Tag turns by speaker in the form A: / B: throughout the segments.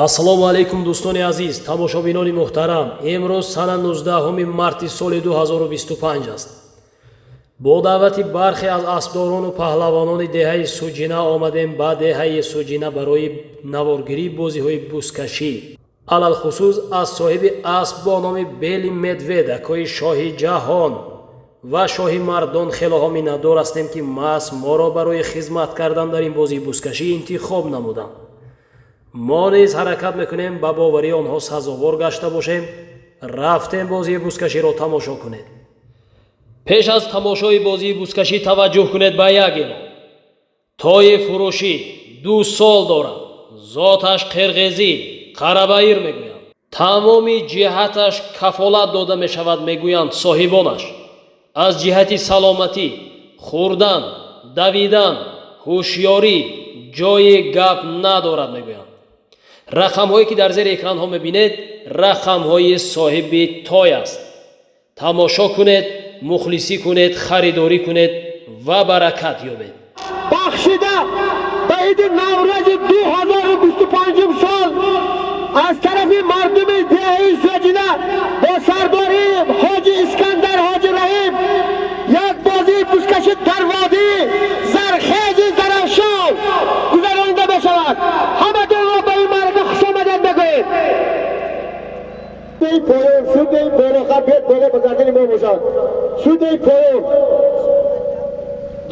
A: ассалому алайкум дӯстони азиз, тамошобинони муҳтарам. имрӯз сана 19 марти соли 2025 аст. бо даъвати бархе аз аспдорону паҳлавонони деҳаи суҷина омадем ба деҳаи суҷина барои наворгирии бозиҳои бузкашӣ. алалхусус аз соҳиби асп бо номи Бели Медведа кои шоҳи ҷаҳон ва шоҳи мардон хелоҳо миннатдор ҳастем ки мас моро барои хизмат кардан дар ин бозии бузкашӣ интихоб намуданд. мо низ ҳаракат мекунем ба боварии онҳо сазовор гашта бошем. рафтем бозии бузкаширо тамошо кунед. пеш аз тамошои бозии бузкашӣ таваҷҷӯҳ кунед ба як эълон. тои фурӯшӣ 2 сол дорад. зоташ қирғизӣ, қарабаир мегӯянд. тамоми ҷиҳаташ кафолат дода мешавад мегӯянд соҳибонаш. аз ҷиҳати саломатӣ, хӯрдан, давидан, ҳушёрӣ ҷои гап надорад мегӯянд. рақамҳое ки дар зери экранҳо мебинед рақамҳои соҳиби той аст. тамошо кунед, мухлисӣ кунед, харидорӣ кунед ва баракат ёбед.
B: бахшида ба иди наврӯзи 2025 сол аз тарафи мардуми деҳаи Суҷина бо сардори ҳоҷи Искандар ҳоҷи Раҳим як бозии бузкашӣ дар водии зархези Заравшон гузаронида мешавад. ҳаматонро ба ин маърака хушомадад мегӯем. судаи поён, судаи болоха бед боло ба гардани мо бошад. судаи поён,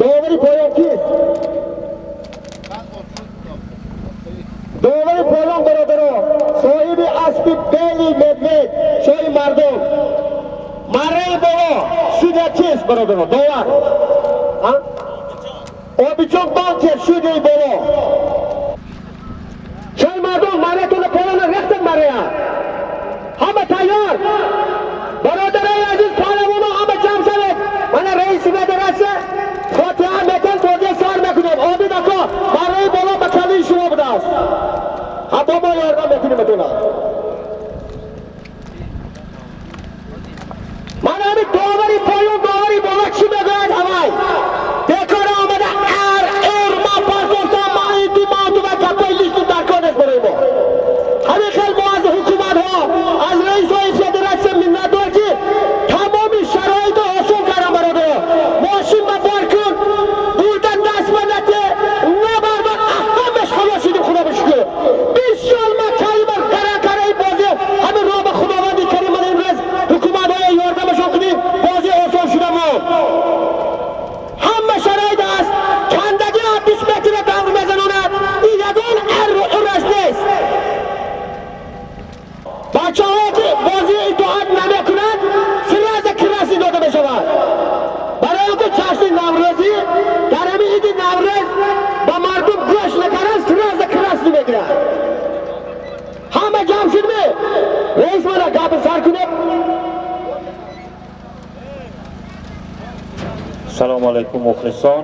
B: довари поён кист? довари поён бародаро, соҳиби аспи Бели Медвед, шоҳи мардон. марраи боло, суда кист бародаро? довар. Обиҷон банкер, судаи боло. шоҳи мардон, марраятона поёна рехтад маррая. ҳама тайёр. бародарои азиз, паҳлавоно ҳама ҷамъ шавед. мана раиси федератсия фотиҳа метон, бозия сар мекунем. обид ако, марраи боло ба калии шумо будааст. ҳатто мо ёрдам мекунем атона. мана ҳамин довари поён, довари боло чӣ мегӯяд ҳамай? бекора омада ар урма пасдошта маиду мату ва гапои листу даркор нест барои мо. ҳамин хел мо аз ҳукуматҳо, аз раисои федератсия миннатдор ки тамоми шароитро осон кардан бародаро. мошин ба бор кун, бурда даст ба нате, набардан ҳамаш халос шудем, худо ба шукр. 20 сол ма калимар караи бози ҳамин роҳ ба худованди карим мана имрӯз ҳукуматҳои ёрдамашон кунӣ бози осон шуда мо. ҳама шароит аст. кандаги 20 метра давр мезанонад. ин ягон ураш нест. бачаҳо ки бози итоат намекунанд сразу красни дода мешавад. барои ки ҷашни наврӯзӣ дар ҳамин иди наврӯз ба мардум гӯш накарданд сразу красни мегиранд. ҳама ҷамъ шудме? раис мана гапи сар кунед.
C: салому алайкум мухлисон.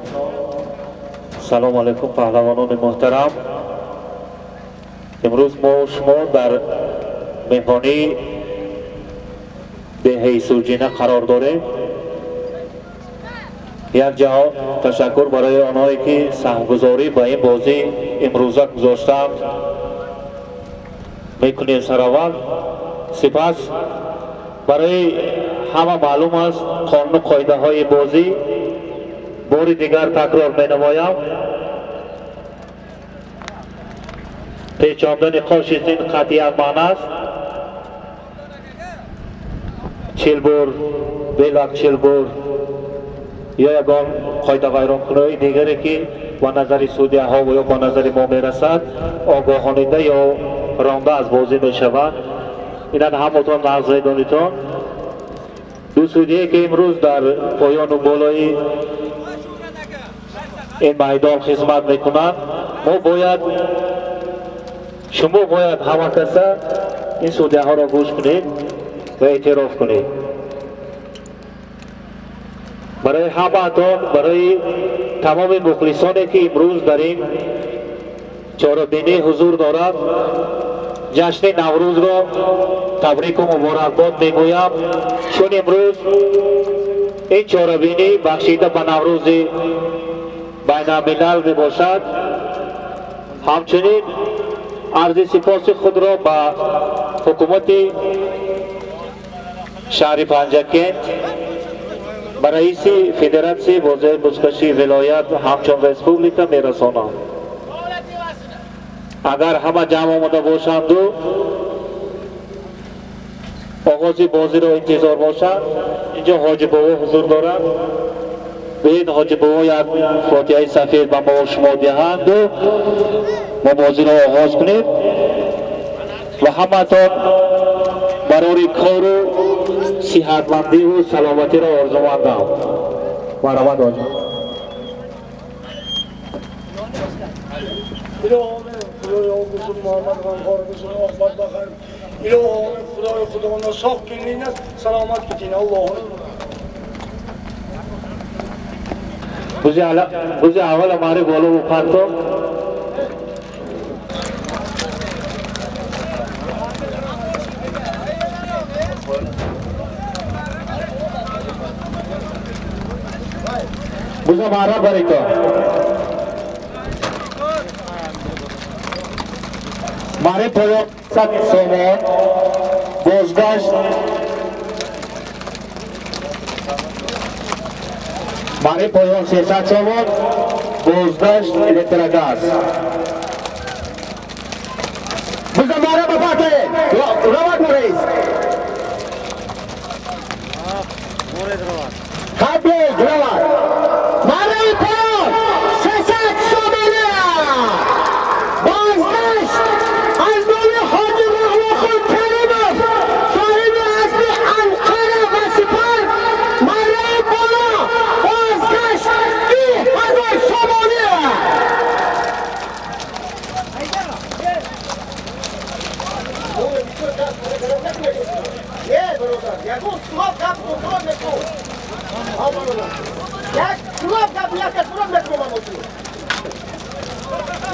C: салому алайкум паҳлавонони муҳтарам. имрӯз мо шумо дар меҳмонии деҳаи Суҷина қарор дорем. як ҷаҳо ташаккур барои онҳое ки саҳмгузорӣ ба ин бозӣ имрӯза гузоштаанд мекунем сараввал. сипас барои ҳама маълум аст қонуну қоидаҳои бозӣ бори дигар такрор менамоям. печондани қоши зин қатъиян маъна аст. 40 бор белак 40 бор ё ягон қоидавайронкунии дигаре ки ба назари судяҳо ё ба назари мо мерасад огоҳонида ё ронда аз бозӣ мешавад. инан ҳамотон нағз медонитон. ду судие ки имрӯз дар поёну болои ин майдон хизмат мекунанд, мо бояд шумо бояд ҳама каса ин судяҳоро гӯш кунед ва эътироф кунед. барои ҳамаатон, барои тамоми мухлисоне ки имрӯз дар ин чорабинӣ ҳузур дорад, ҷашни наврӯзро табрику муборакбод мегӯям. чун имрӯз ин чорабинӣ бахшида ба наврӯзи байналмилал мебошад. ҳамчунин عرض سپاس خود را به حکومت شهر پنجکند، به رئیس فدراسیون بازی بزکشی ولایت همچون ریسپوبلیکا میرسانم. اگر همه جمع آمده باشند و آغاز بازی را انتظار باشند، اینجا حاجی بابا حضور دارند. بین حاجی بابا یک فاتحه سفید به ما شما دهند و ما بازی را آغاز کنید و همه تان برای کار و صحتمندی و سلامتی را آرزومندم. مرحبا داشت.
D: خدای آگوزون محمد غمخوار بسون آخبت بخیر الهی خدای خدا نساق کنین سلامت کتین الله
C: بوزی اول हमारे बोलो वो फाटो बुझा मारा भरी तो मारे पड़ो सब सोमोन बोझगाश मारे पड़ो शेषा सोमोन बोझगाश इलेक्ट्रागास बुझा मारा बाबा के रवाट मोरेस खाते रवाट मारे पड़ो शेषा सोमोनिया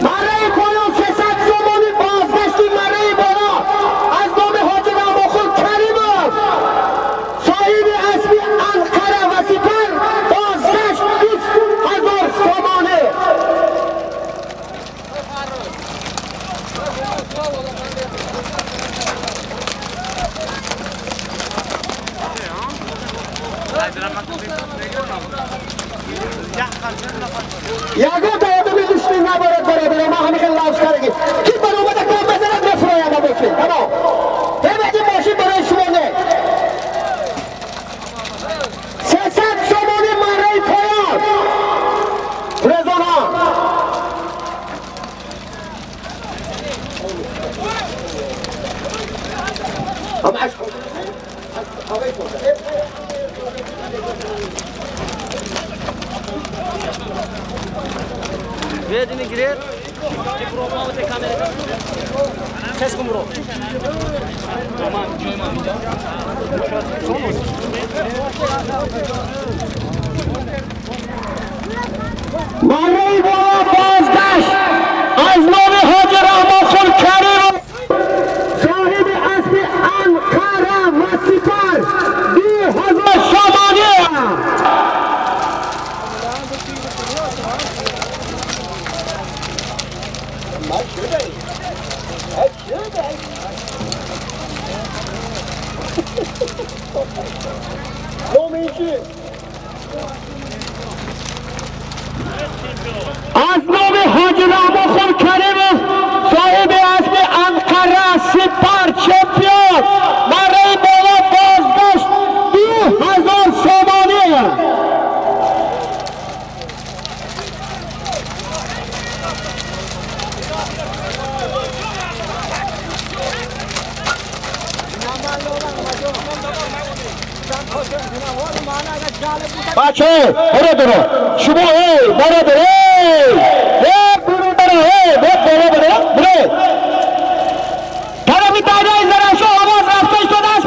B: برای پایان 300 زمانی بازگشتی برای بالا از نام حاجی رحم‌خان کریمov صاحب اسب انقره و سپر بازگشت 20,000 زمانه یگو داده به دشمن نبارد برادر ما همه خیلی لحظ کردیم کی برای اومده کام بزند بفرایم و بفریم تمام ببینیم ماشین برای شما نه 300 زمانی برای پایان رزانا هم عشق
E: Vedi mi girer? Ti proviamo te camere. Ses come ro. Tamam, joyman inja.
B: برای بالا بازگشت از نام حاجی رحم‌خان کریم صاحب اسب انقره و سپر 2000 زمانه از نام حاجی رحم‌خان کریمov صاحب اسب انقره سپر چمپیون برای بالا بازگشت 2000 زمانه بچه برو شما برو طرفی دادای زرشو آواز رفتش تو دست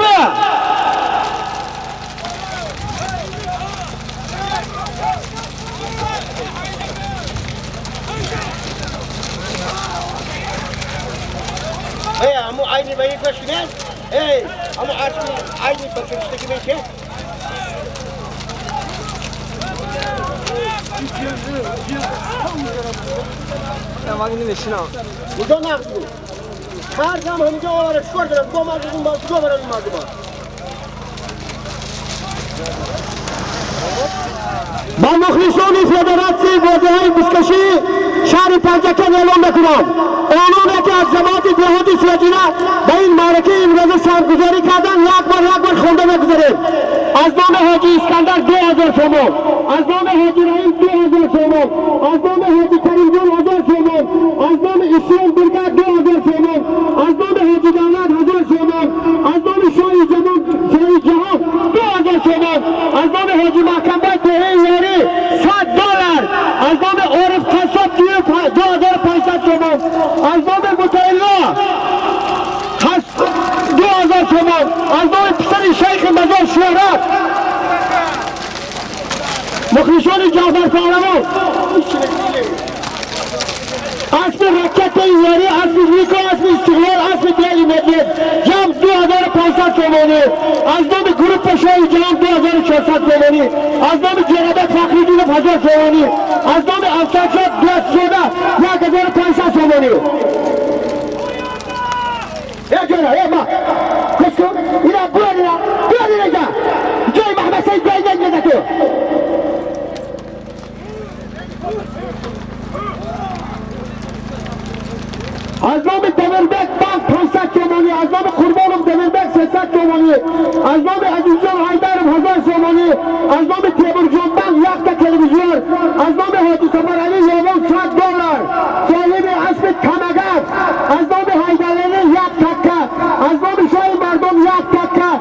B: بیا
D: امو عینی به یک بشکنن امو عینی بفرشته که میشه
E: Ya bak ne işin al.
D: Bu da ne yapıyor?
B: خرجم همینجا آورش کردم دو مردم باز دو برای مردم با مخلصان فدراسیون واجه‌های بسکشی شهر پنجکن اعلام میکنم اعلام که از جماعت دهاتی سوجینا به این معرکه امروز سرگزاری کردن یک بار خونده بگذاریم از نام حاجی اسکندر 2000 تومان از نام حاجی رحیم 2000 تومان از نام حاجی کریم جان 1000 تومان از نام اسلام برگرد 2000 تومان از نام حاجی دولت 1000 تومان از نام شاهی جهان 2000 تومان از نام حاجی محکم باید دهه $100 از نام عارف قصاب 2500 تومان از نام متعلا 2000 تومان از نام پسر شیخ مزار شهرت مخلصان جعفر پهلوان اسم رکت یاری اسم ریکو اسم استقلال اسم دیلی مدید جمع 2500 تومانی از نام گروپ شاهی جمع 2400 تومانی از نام جنبه فخری دین 1000 تومانی از نام افسرشاد دست شده 1500 تومانی یا جانا یا ما کسکو اینا بیاد اینا جای محمد سید بیدن میده تو از نام دمربک بانک 500 تومانی از نام قربانم دمربک 300 تومانی از نام عزیزجان حیدرم 1000 تومانی از نام تیمورجان بانک یک تا تلویزیون از نام حاجی سفر علی یوان $100 صاحب اسب کمگف از نام حیدرعلی 1 تکه از نام شاه مردم 1 تکه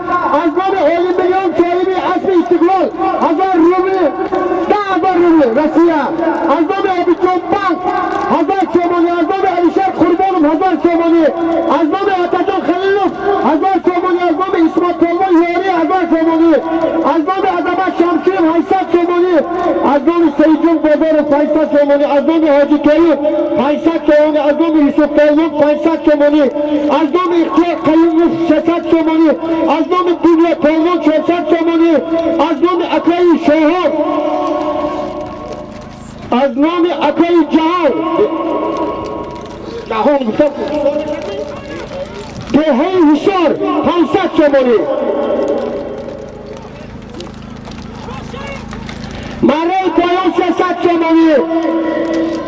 B: از نام علی میلیون صاحب اسب استقلال 1000 روبل 10000 روبل روسیه از نام عبیدجان بانک 1000 تومانی از نام علیشر قربانم 1000 تومانی از نام آتاجان خلیلوف 1000 تومانی از نام اسمت پلوان یاری 1000 تومانی از نام عظمت شمشیر 800 تومانی از نام سیدجان بازار 500 تومانی از نام حاجی کریم 500 تومانی از نام یوسف پلوان 500 تومانی از نام اختیار قیوم 600 تومانی از نام دیگه پلوان 400 تومانی از نام اکرای شهر از نام اکرای جهان دهه حصار 500 تومانی مرای پایان 300 تومانی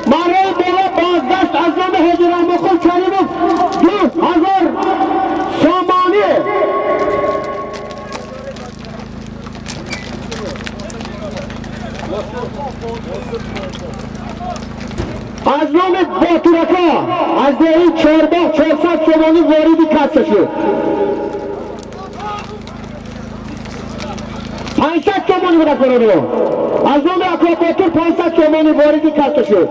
B: مرای بالا بازداشت از نام حاجی رحمت‌خان کریموف 2000 تومانی از نام باتورکا از دهی چهارباه 400 تومانی واردی کسته شد 500 تومانی بوده کنه از نام اکواباتور 500 تومانی واردی کسته شد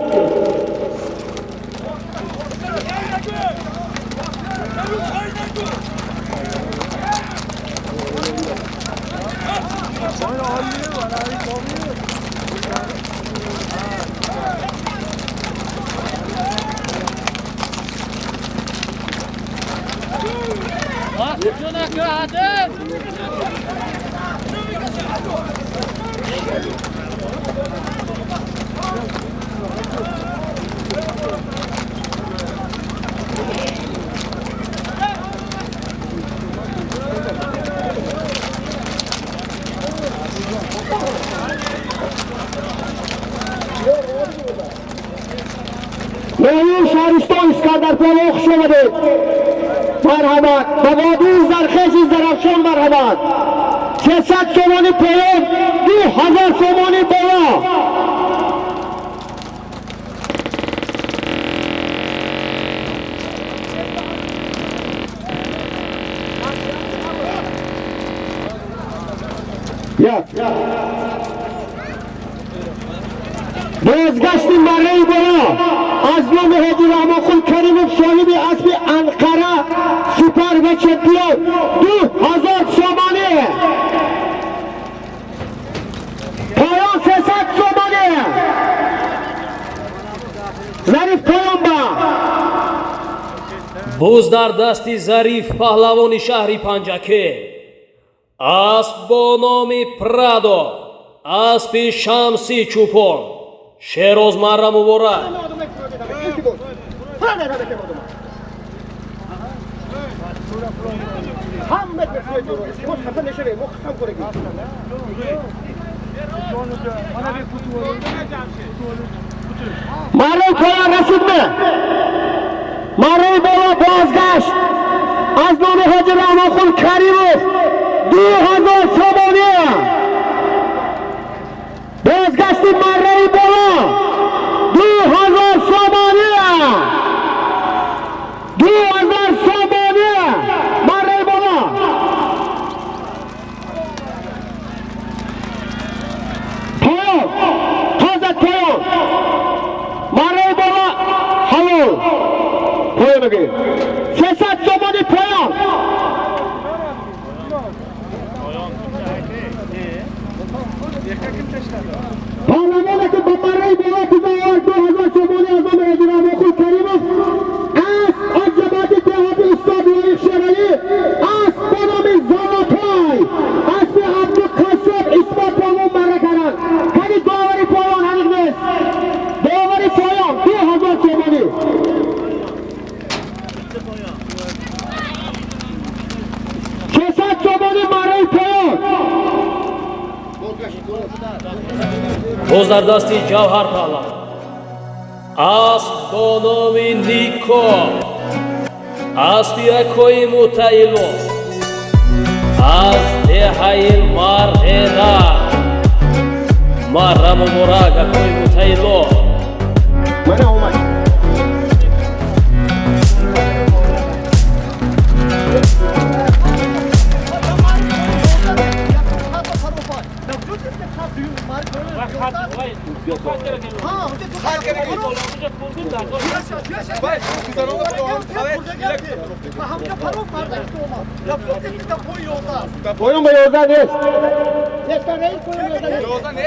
B: این شهرستان اسکندر پلوخ شده مرحمت به وادی زرخیز درخشان مرحمت 300 تومانی پایان 2000 تومانی بالا بازگشتیم برای بالا از نام حاجی رحمت‌خان کریموف صاحب اسب انقره سوپر و چمپیون 2000 تومانی پایان 300 تومانی ظریف پایان با
A: буз дар дасти зариф паҳлавони шаҳри панҷаке асп бо номи прадо аспи шамси чӯпон шерозмарра муборак
B: Hamma nasihat yo'q. Qo'sh Hasan yashaydi, mo qisam ko'ragi. Ma'ruf qo'ya Rasulmi? Ma'ruf bola bozgasht. Aznoni Hoji Rahmonxon Karimov 2000 so'moniya. Bozgashti Ma'ruf bola 2000 so'moniya. 2000 so'moniya. Ma'ruf bola. To'y. Toza to'y. Ma'ruf bola halol. Qo'ymaga. 80 so'moni poyon. Parlamentdagi Bamaray bola tuzog'i 2000 so'moni azam Rahmonxon Karimov. As Ajabati Tehati Ustoz Yo'q Sherali. As Bonomi Zalatoy. Asbi Abdu Qassob Ismat Polvon Marakaran. Qani dovari poyon aniqmiz. Dovari poyon 2000 so'moni.
A: Bo'zdar dasti Javhar Pahlav. Asp bonomi Niko. Asbiya ko'y mutaylo. Az dehai marheda. Marra muboraga ko'y mutaylo.
B: Mana omad. Poyon mu yoldan ne? Yeter reis poyon yoldan ne? Yoldan ne?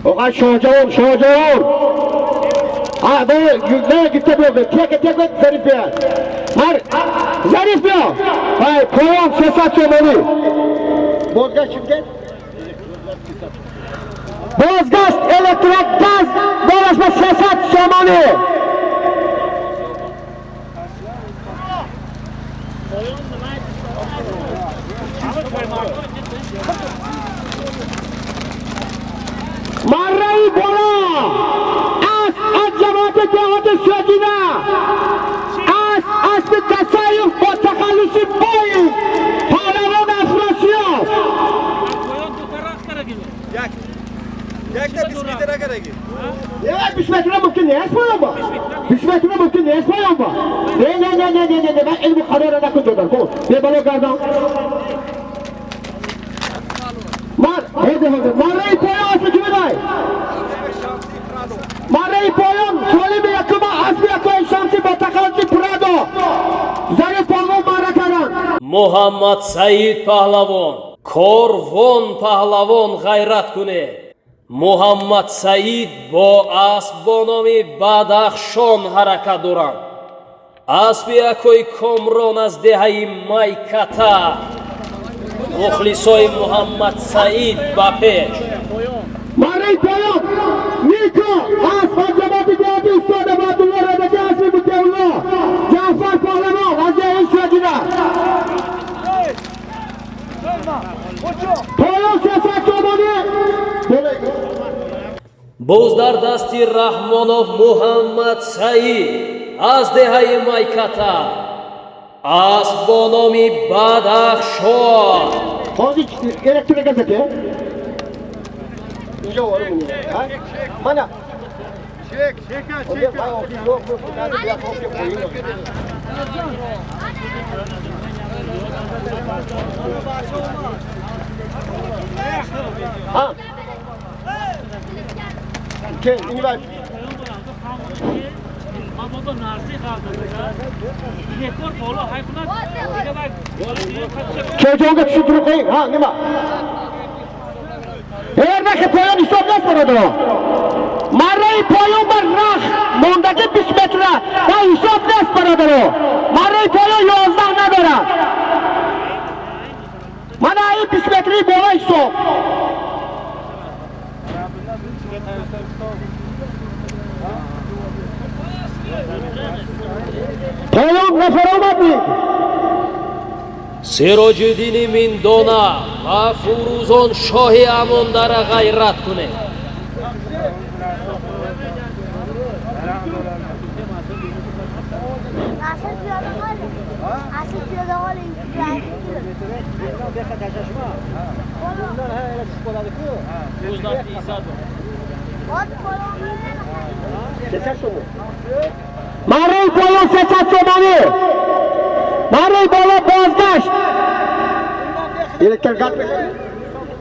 B: Oğan şoğacağım, şoğacağım. Ha böyle ne gitti böyle? Tek zarif ya. Har zarif ya. Hay poyon sesat çömeli. Bozgaç Şirket. Bozgaç elektrik gaz dolaşma sesat çömeli. Marray bola. As Ajabati Tehati Sojina. Asbi Tasayuf با تخلصی boyu. Pahlavan Afrasiyov.
F: یک تا 20 metre keragi.
B: Evet 20 metre mümkün değil. Esmayın mı? 20 metre mümkün değil. Esmayın mı? Ne. Ben elimi karara da kutluyorum. Kom. Ne balık gardan. Marray poyon asli kimi day? Marray poyon. Solimi yakıma asli yakıma şamsi با تخلصی Prado. Zarif Polvon Marakaran.
A: Muhammad Said Pahlavon. Korvon Pahlavon g'ayrat kuni. Muhammad Said bo asb bonomi Badaxshon harakat durand. Asbi akoy komron az dehai Maykata. Muxlisoy Muhammad Said ba pesh.
B: Marray poyon. Niko. Asb Ajabati Tehati Ustoz Abdullah Radaki asli Mutevullah. Javhar Pahlavan. Aziz Sojina. Poyon sesat çömeli.
A: Bo'zdar dasti Rahmonov Muhammad Said az dehai Maykata. Asb bonomi Badaxshon.
B: Hozir elektrik gazeti. Nega var bu? Ha? Mana. Çek. Yok. Hadi bir hafta koyayım. Ha. Gel, ini bak. Çocuğuna tushuntirib qo'ying. Ha, nima? Erdagi poyon hisoblash boradi. Marray poyon bir rax, mondagi 20 metre. Va hisoblash boradi. Marray poyon yozdan nabera. Mana ay 20 metre bola hisob. پایان نفر آمدید.
A: سراج‌الدین میندانا و فروزان شاه اماندار غیرت کنه.
B: برای پایان 300 تومانی. برای بالا بازگشت.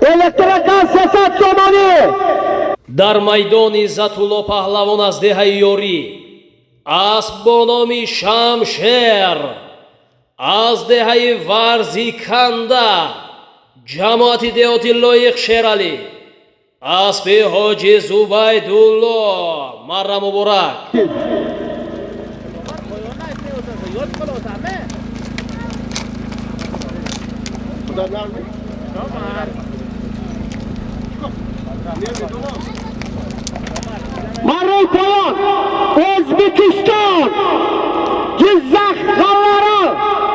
B: الکتریک گاز 300 تومانی.
A: در میدان عزت‌الله پهلوان از دهه یوری اسب با نام شمشیر از دهه ورزی کنده جماعت دهاتی لایق شیرالی اسب حاجی زبیدالله مرا مبارک.
B: برای پایان ازبکستان جزخ خلارا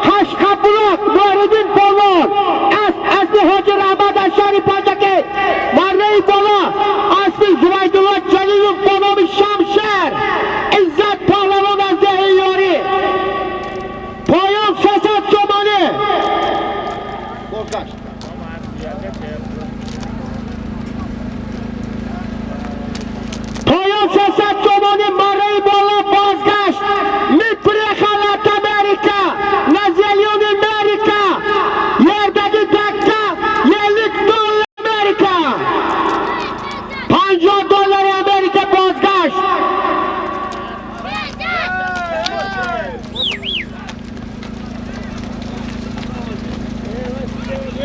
B: خشقبلوک نوردین پالان اسب حاجی رحمت اشاری پاجکه برای بالا اسب زبیدالله جلیلوف با نام شمشیر عزت پهلوان از دهه یاری. پایان 300 تومانی. پایان 300 تومانی. برای بالا بازگشت میپره خلط امریکا نزیلیون امریکا یردگی دکه $1 امریکا $50 امریکا بازگشت.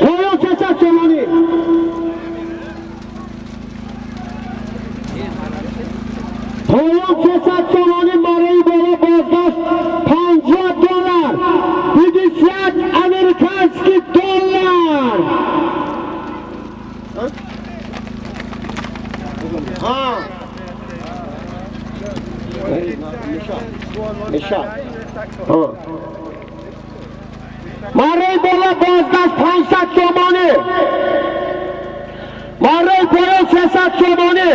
B: پایان 300 تومانی. پایان 300 تومانی. برای بالا بازگشت $50 $50 امریکانسکی دلار. برای بالا بازگشت 500 تومانی. برای پایان 300 تومانی.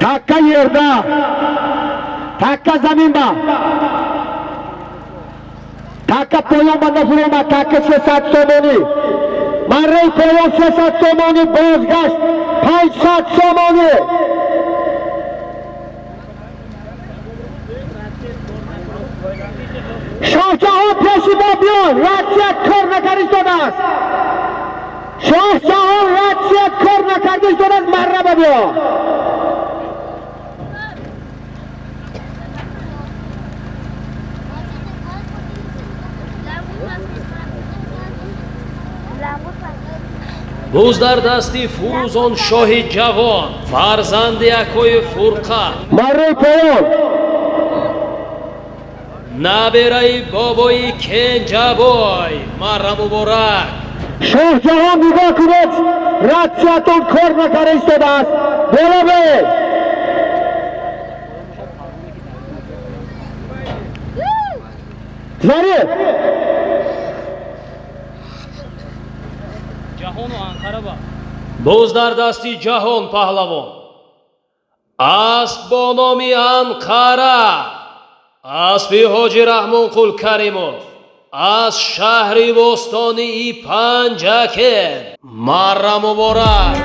B: تکه yerda تکه زمین با تکه پایان بنده فرما تکه 300 تومانی. برای پایان 300 تومانی بازگشت 500 تومانی. شاه جهان پیشی با بیان رد کار نکردیش داده است. شاه جهان رد کار نکردیش داده است. مره با بیان
A: буз дар дасти фурӯзон шоҳи ҷавон фарзанди акои фурқат
B: برای پایان
A: набераи бобои кенҷабой марра муборак.
B: شاه جهان نگاه کنید ردیاتون کار نکرده ایستاده است. بالا به ظریف
E: جهان و انقره با
A: буз дар дасти ҷаҳон паҳлавон асб бо номи анқара асби ҳоҷи раҳмонқул каримов аз шаҳри бостонии панҷакен марра муборак.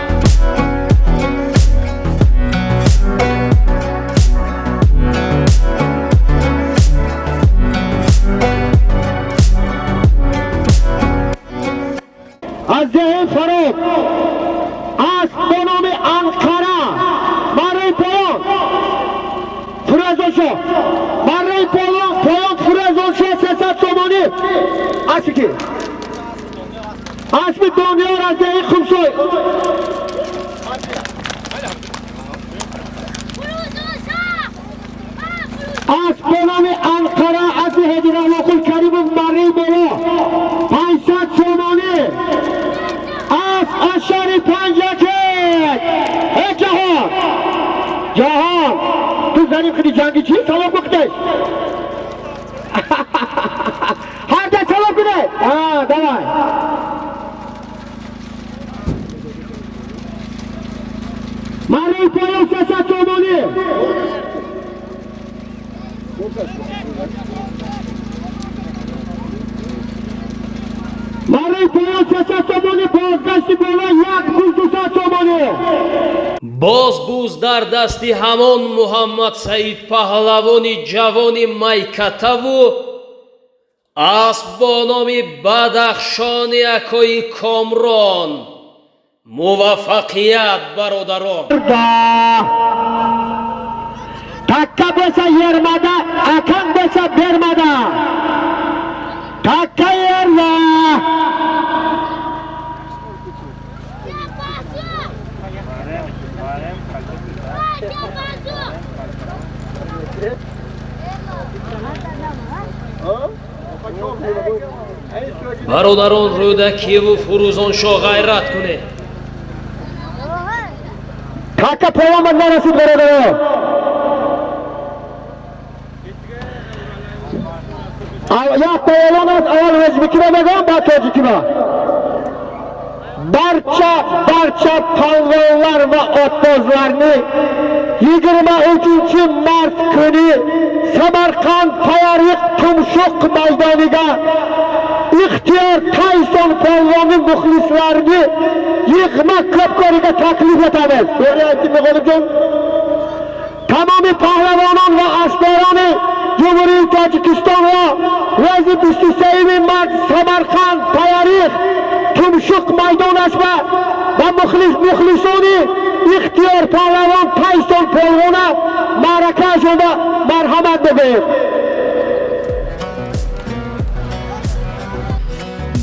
B: از ذهن فراد اسب با نام انقره برای پایان فرزان شاه. برای پایان فرزان شاه 300 تومانی. اسبی که اسب دنیا از ذهن خوبشوی اسب با نام انقره از حاجی رحمانقول کریموف برای بالا 500 تومانی. اسب اشاری جهان تو زنیم خیلی جنگی چی؟ سلام بکتش هر ده سلام کنه دوای مردی پایان 300 تومانی مردی پایان 300 تومانی بازگشتی بالا 1,200 تومانی
A: боз буз дар дасти ҳамон муҳаммад саид паҳлавони ҷавони майкатаву асб бо номи бадахшони акои комрон. муваффақият бародарон.
B: takka desa yermada akam desa bermada takka yerda
A: бародарон рӯдакиву фурӯзоншо ғайрат кунед.
B: takka payomat narasid barodaron ya payolon az avval o'zbekima degan ba tojikima barcha palvonlar va otbozlarni 23-mart kuni Samarqand Payariq Tumshuq maydoniga ixtiyor Tayson palvoni muxlislarini yig'ma ko'pkariga taklif etamiz. To'g'ri aytdimmi qo'limjon? Tamomiy pahlavonon va asboroni Cumhuriyet Tojikiston va Rezi 23-mart Samarqand Payariq Tumshuq maydonasida va muxlisoni ixtiyor pahlavon Tayson polvoni ma'raka shunda marhamat bo'lib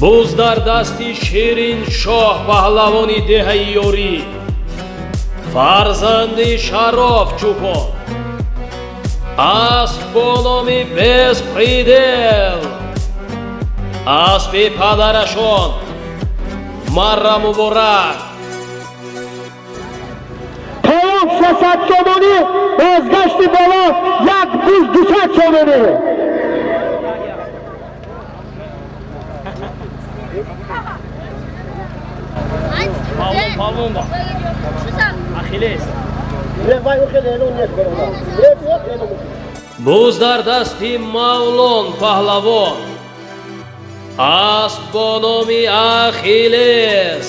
A: буз дар дасти ширин шоҳ паҳлавони деҳаи ёрӣ фарзанди шароф чӯпон асб бо номи беспредел асби падарашон марра муборак
B: payon 300 somoni bozgashti bola 1,200 somoni
E: Pavlon bak. Achilles.
A: буз дар дасти мавлон паҳлавон асб бо номи Ахиллес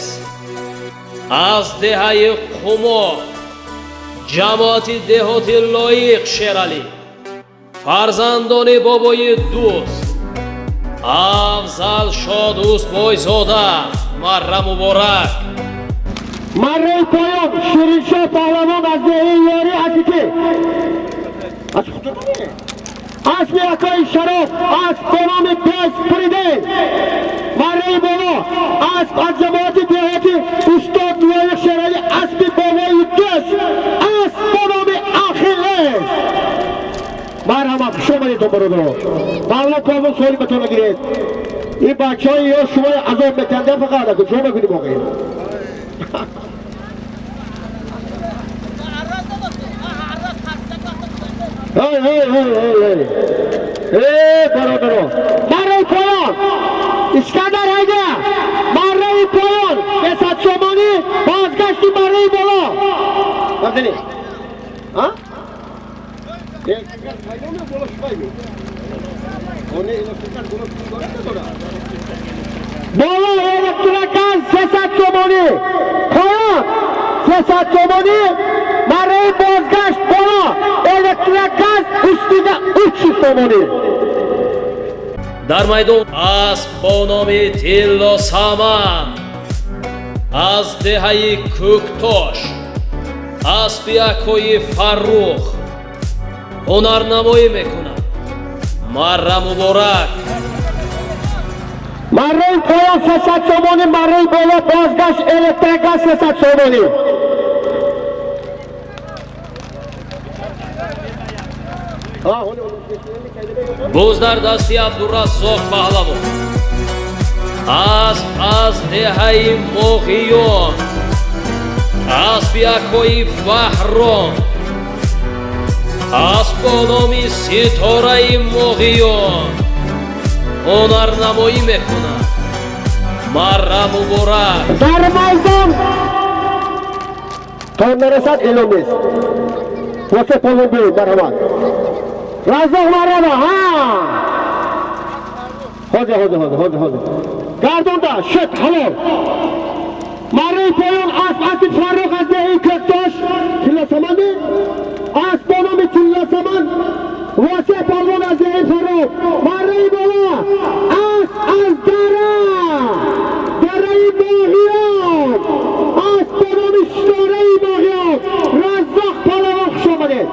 A: аз деҳаи қумо ҷамоати деҳоти лоиқ Шералӣ фарзандони бобои дӯст Афзал Шодуст бойзода марра муборак.
B: marray payon Shirinshah pahlavon az deҳaи ёрӣ азики аз худудами асби акои шароф асб бо номи беспредел марраи боло асб аз ҷамоати деҳоти устод лоиқ Шералӣ асби бобои дӯст асб бо номи Ахиллес марҳамат хуш омадед бародарон мавлон павлон суоли ба то нагиред این بچه های یا شما عذاب بکنده فقط اگه جا بکنی باقی برادران مرای پایان اسکندر هیده مرای پایان 300 شمانی بازگشتی مرای بالا بزنی ها؟ بالا elektrikaz 300 somoni پایان 300 somoni برای بازگشت بالا elektrikaz ustiga 300 somoni
A: дар майдон асб бо номи Тилло Саман аз деҳаи Кӯктош асби акои Фаррух ҳунарнамоӣ мекунад марра муборак.
B: مرای پایان 300 somoni مرای بالا بازگشت elektrikaz 300 somoni
A: буз дар дасти Абдураззоқ паҳлавон асб аз деҳаи Моғиён асби акои Баҳрон اسبانامی ستاره مغیان هنرنمایی میکنند. مرا مبارک.
B: در میدان تا نرسد اعلام نیست. واسه پولون بیرون مرحبا رزاق مرحبا ها حاضر گردون دا شد حلال مره پایان اسب فرق از دهی کتاش تلا سمنی اسبانامی تلا سمن واسه پولون از دهی فرق مره بالا از دره باغیان اسبانامی شتاره باغیان رزاق پالوان خوش آمده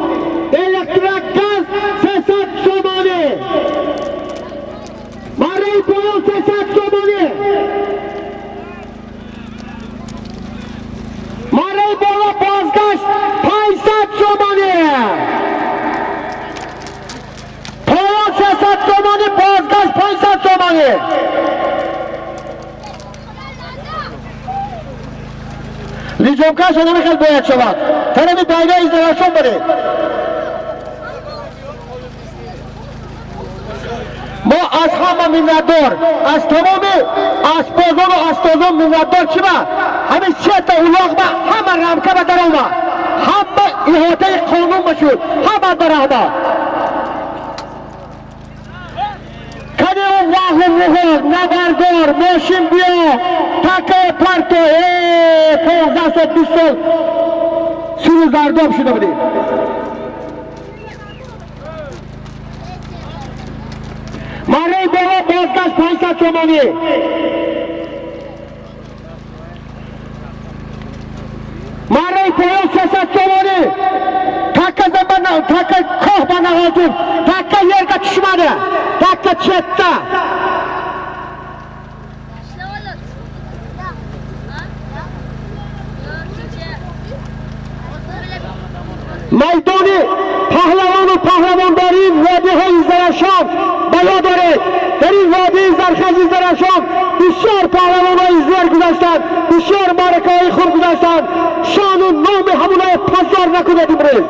B: الکتریک گاز 300 تومانه مره پایان 300 تومانه مره بالا بازگشت 500 تومانه پایان 300 تومانه بازگشت 500 تومانه لیجومکش نمیخواد باید شود ترمی دایره ازدراشون بده ما از همه منتدار از تمام اسبازان و استازان منتدار چی با همین سه تا اولاغ با همه رمکه با در اومد همه احاطه قانون بشود همه در اومد کنه اون واقع روحال نبردار ماشین بیا تکه پرتو 15 سال 20 سال سور زرداب شده بودی مره بالا بازگشت 500 تومانی مره پایان 300 تومانی تکه زنبان تکه کوه بنهاتون تکه یرگه چشمده تکه چته میدانی پهلوان و پهلوانداری وادی های زرشان بیا دارید در این وادی زرخزی زرشان بسیار پهلوان های زر گذاشتند بسیار معرکه های خوب گذاشتند شان و نام همونای پزار نکنید امروز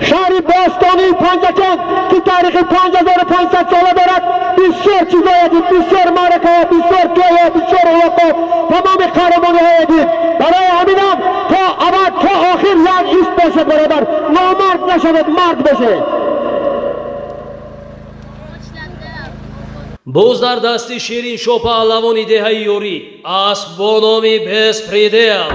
B: شهر باستانی پنجکن که تاریخ 5500 ساله دارد بسیار چیزایی دید بسیار معرکه بسیار تویه بسیار علاقه تمام قهرمانی های دید برای همینم تا ابد تا آخر زن ایست باشد برادر نامرد نشود مرد بشه
A: боз дар дасти ширин шо паҳлавони деҳаи ёрӣ асбономи беспредел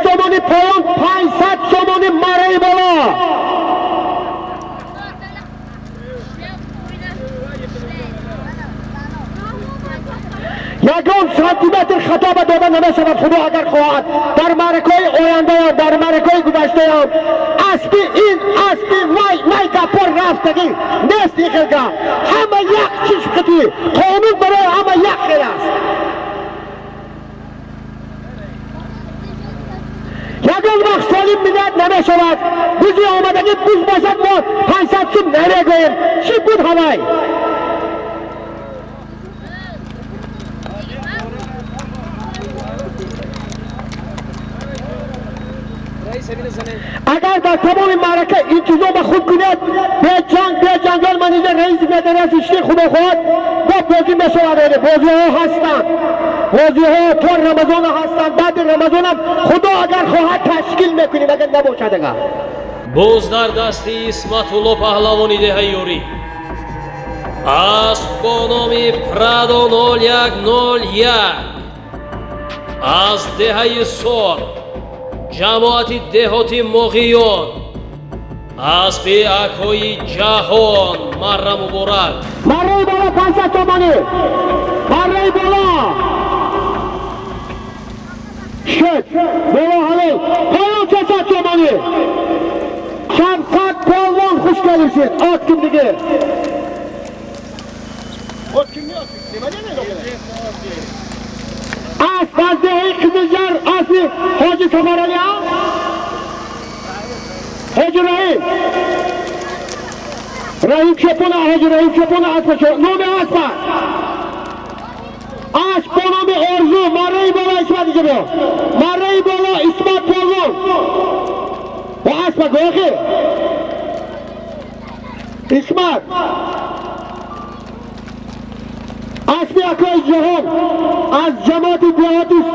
B: تومانی پایان 500 تومانی مره بالا یکان سانتیمتر خطا به داده نمیشود خدا اگر خواهد در معرکه‌های آینده یا در معرکه‌های گذشته یا اسبی این اسبی وای کپور رفتگی نیست این خلقه همه یک چیز خطی قانون برای همه یک خیل است یکان وقت سالیم ملت نمیشود بزی آمدگی بز باشد ما 500 سوم نمیگویم چی بود هوای اگر در تمام معرکه انتظام خود کند به جنگل منیجر رئیس فدراسیون اشتی خدا خواهد با بازی میشود بازی ها هستند بازی ها تا رمضان هستند بعد رمضان هم خدا اگر خواهد تشکیل میکنیم اگر نباشد اگر
A: боз дар дасти исматулло паҳлавони деҳаи ёрӣ асб бо номи прадо 0101 аз деҳаи сол ҷамоати деҳоти моғиён асби акҳои ҷаҳон марра муборак
B: марраи бола 500 томонӣ марраи бола шед бола ҳалол пойон 300 томонӣ Şamkat Polvon hoş gelirsin. At kimliği. خود kimni yo'q? Nima deydi? Asfaltda Qiziljar asli Hoji Safarali. Hoji Rahim Chopona, Hoji Rahim Chopona asfalt. Nomi asfalt. Asponomi Orzu, Maray bola ismat ijro. Maray bola ismat polvon. Bu asfalt yo'q. İsmat Asli Akay Cihan az cemaati Diyatis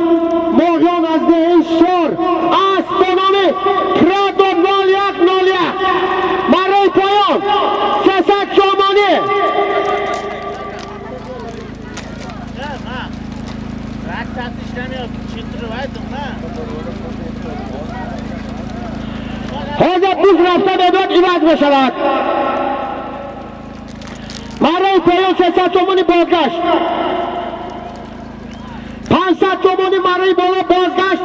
B: Moğyan az dehin şor Asponomi Krado Nolyak Maray Poyon Sesak Çomani
E: Raksas işlemiyor. Çintiri vaydın ha.
B: Hazret biz rafta bebat ivaz başalat Maray Poyon Sesak Çomani bozgash 500 Çomani Maray bola bozgash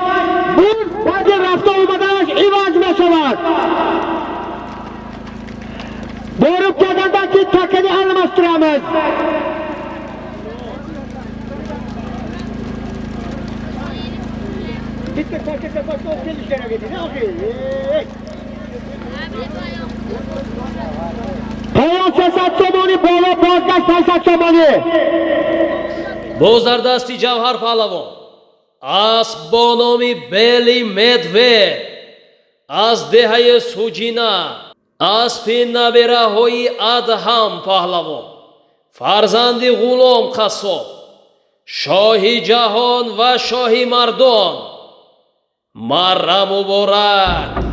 B: Bir bagi rafta olmadash ivaz başalat Borib kelgandan keyin takani almashtiramiz Bitta paketga boshqa olib kelish kerak edi. Poyon Sesat Somoni bola bozgash Sesat Somoni.
A: Bozardasti Javhar Pahlavon. Asbonomi Beli Medved. Az dehaye Sujina. Aspin naberahoyi Adham Pahlavon. Farzandi G'ulom Qassob. Shohi Jahon va Shohi Mardon. Marra Muborak.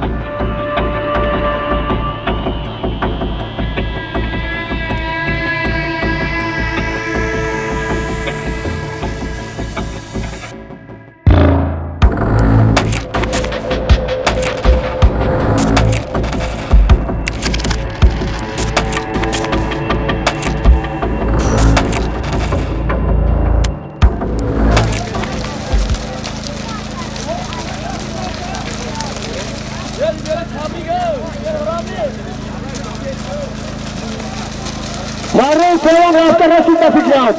B: Maray Poyon rafta Rasulda Fikrat.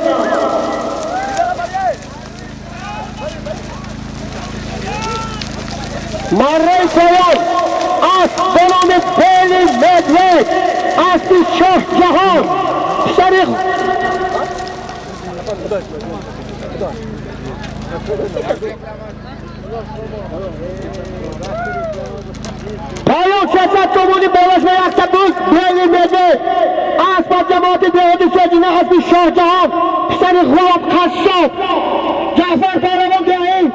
B: Maray Poyon Asbonomi Beli Medved Asli Shoh Jahon Sharif Poyon Sesat Somoni bolashmayapti biz Beli Medved Asfalt cemaati Diyatis Sojina Asli Shoh Jahon Sharif G'ulom Qassob Ja'far Pahlavon deyin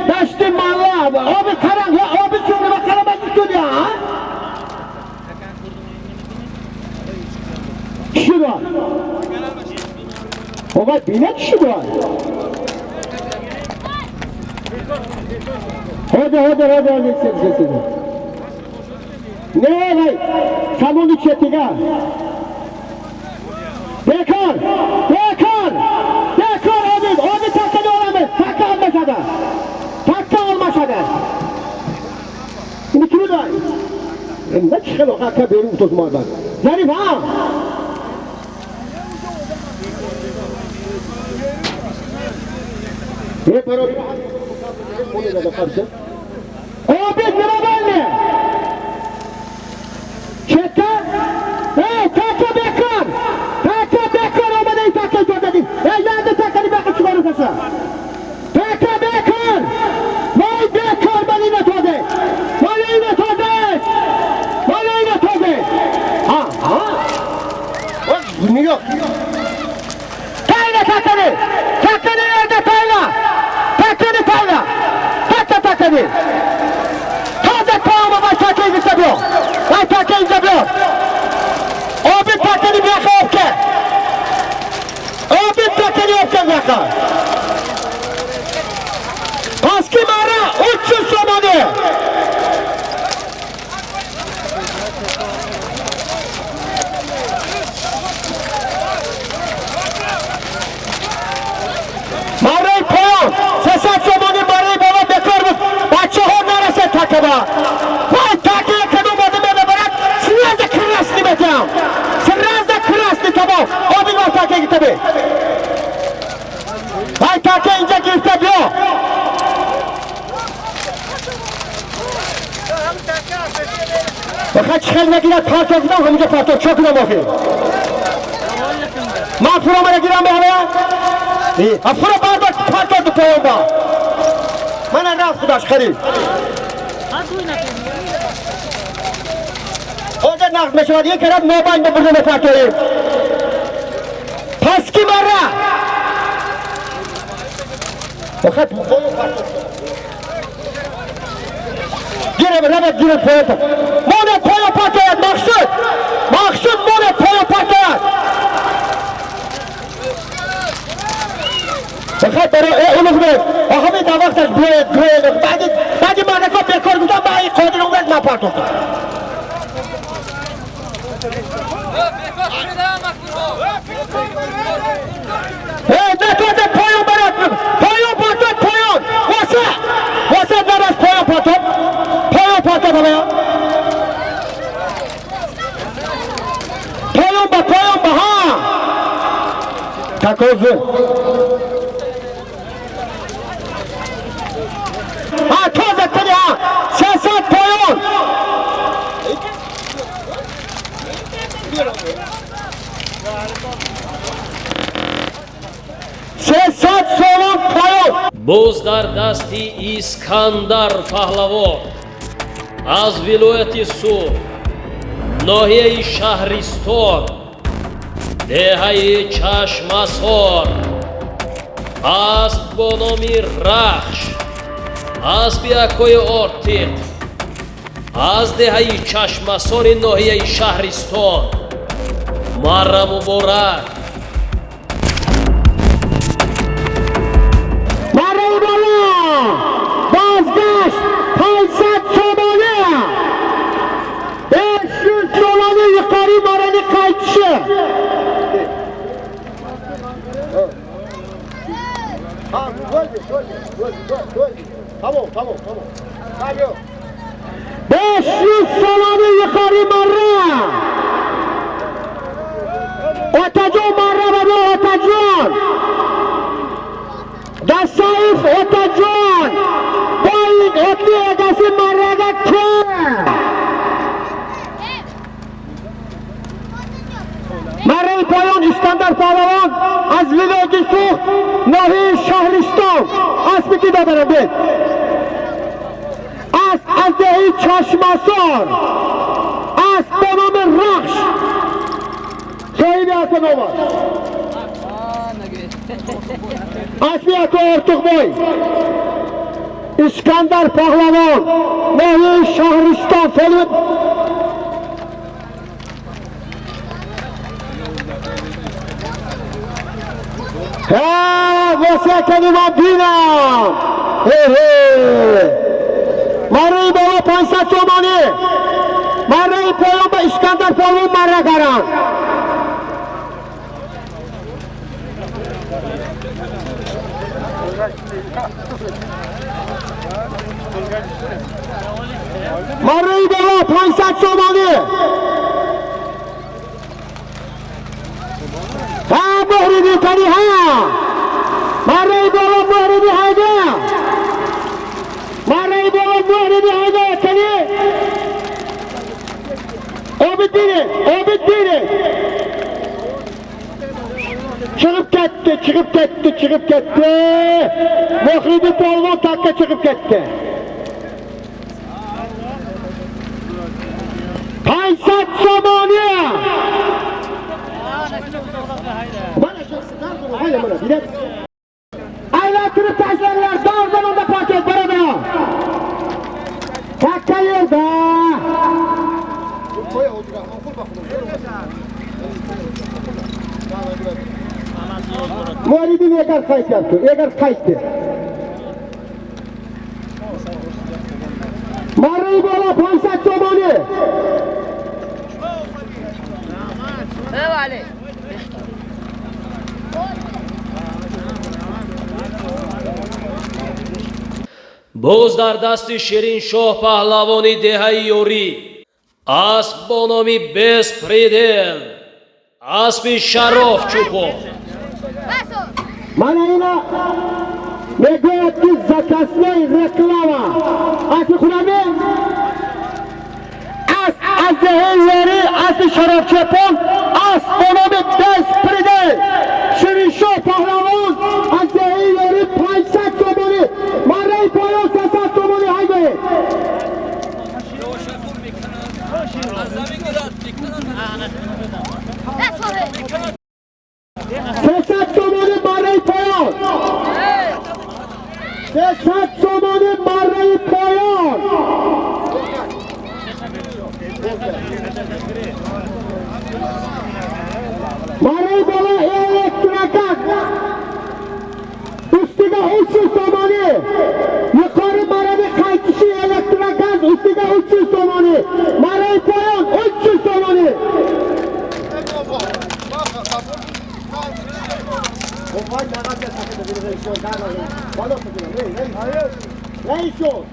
B: Dashti Malla Abi qarang ya abi shuni va qaramaysiz ya kishi bor Oba bina kishi bor Hadi Ne vay Samonni chetiga Bekor Abi takkani olamiz Takka olmashadi Ini kimi doy Nima chiqadi haqqa berib o'tozmayman Zarif ha Pero Abi nima bo'ldi Cheta Takka bekor Omaday takka jo'nadi Endi takkani bekor chiqarib qo'ysa Takka bekor Voy bekor balina to'de Ha Nima yo'q Tayla takkani yerda tayla Takkani Toza paoma va takkani zabio Abi takkani bekor Abi takkani bekor Paski mara 300 somoni Maray Poyon Sesat Somoni Maray bola bekormiz Bachaho narasa takaba Voy takka kadomadi meni barak Srazda krasni metam Tamam Abi va takka gitabe فقط چخل نگیرد پارتوک نه همینجا پارتوک چه کنم آخی من پورا من نگیرم به همه افورا باردار پارتوک پایم با من نرفت خودش خرید خودت نقد میشود یک کرد موبایل ببرده به پارتوک پس کی مره فقط گیره ربط گیره پایت مونه پای پاتایت مقصود مونه پای پاتایت فقط برای اونو بید همه در وقتش بیاید بعدی من نکا بکار بودم با این قادر اونگرد من پارتو نتوازه پایون برد پایون پاتوت پایون واسه درست پایون پاتوت پایون با ها تکوزه ها توزه کنی ها 300 پایون
A: боз дар дасти Искандар паҳлавон аз вилояти Сур ноҳияи Шаҳристон деҳаи Чашмасор аст бо номи Рахш аспи акои Ортиқ аз деҳаи Чашмасори ноҳияи Шаҳристон марра муборак
B: بازگشت 500 تومانه 500 تومانه یکاری مارنی قایدشه tamam 500 تومانه یکاری ماره اتجان ماره بده اتجان دستایف اتجان باید اتلی اگسی مرده که مره پایان اسکندر پهلوان از ولایت سوخت ناحیه شهرستان اسم کی دادن بید از دهی چشمسار از به نام رخش صاحبی اسم نامد اسمی اکو ارتق بای اسکندر پهلوان ناحیه شهرستان فلوت واسه کنی من بینم مره بالا 500 تومانی مره پایان با اسکندر پهلوان مره کرن مره بالا 500 تومانی ها مهریدی کنی ها مره بالا مهریدی هایده مره بالا مهریدی هایده کنی obid biri çıkıp gitti Muhridi polvon takka çıkıp gitti 500 somoniya aylantirib tashlanglar dar zamonda paket boradi takka yerda Muharibin egar qaytdi Marri bola 500 somoni
E: Vale.
A: боз дар дасти Шириншоҳ паҳлавони деҳаи Ёрӣ асп бо номи Беспредел аспи Шароф чӯпон
B: Mana ina megӯяд ки закасной реклама асли хунаве از دهه یاری از شرف چپان از بنام دست پرده شیرینشاه پهلوان از دهه یاری 500 تومانی مره پایان 300 تومانی هایده 300 تومانی مره پایان 300 تومانی مره پایان مره بالا الکتریکات üstüge 300 somoni yukarı marani kaytışı elektrikaz üstüge 300 somoni marayı koyan 300 somoni reis yok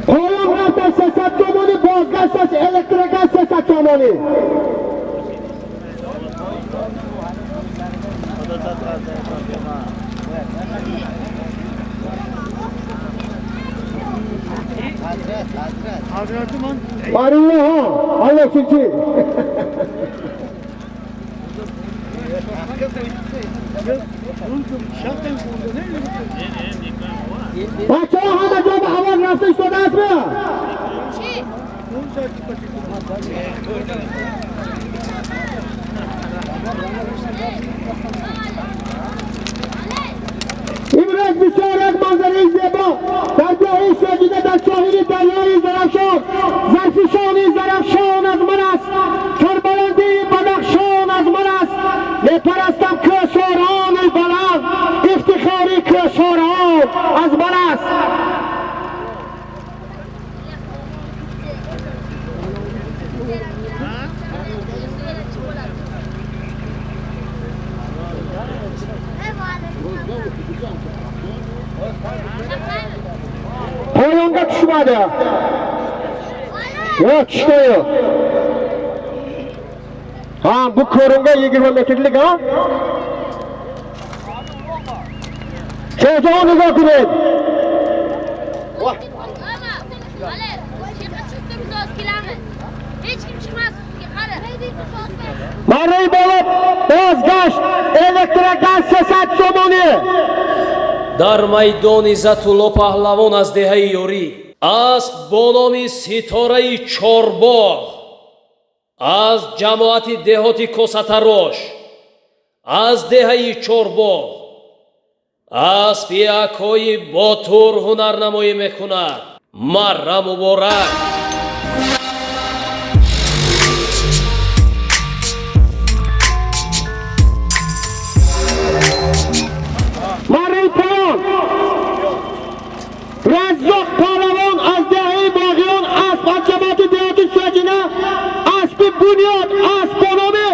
B: Koyun rafta 300 tomoni, bozgaz elektrikaz 300 tomoni. Marilla ha, Allah çünkü. Bak o hava cama hava rafta istoda asmıyor. İmrez Müsaret manzarayı zeba. Dergâh-i secde der sahili deryayı zarafşan. Zarfişan-ı zarafşan az manas. Kerbalandı-i badakşan az manas. Ne parastam köşoran-ı balan. İftihari köşoran az manas. Poyonga tushmadi. Yo'q, tushdi. Ha, bu ko'ringa 20 metrlik ha? Chejoniga kirib.
G: Hech kim chiqmas sizga qara.
B: Marray bo'lib, bozgasht elektrikaz 300 somoni.
A: дар майдони Затулло паҳлавон аз деҳаи ёрӣ асп бо номи Ситораи Чорбоғ аз ҷамоати деҳоти Косатарош аз деҳаи Чорбоғ аспи акои Ботур ҳунарнамоӣ мекунад. Марра муборак.
B: Razzoq Pahlavon az dehi Bag'yon asp jamiyati deyati sujina aspi bunyod asp bonomi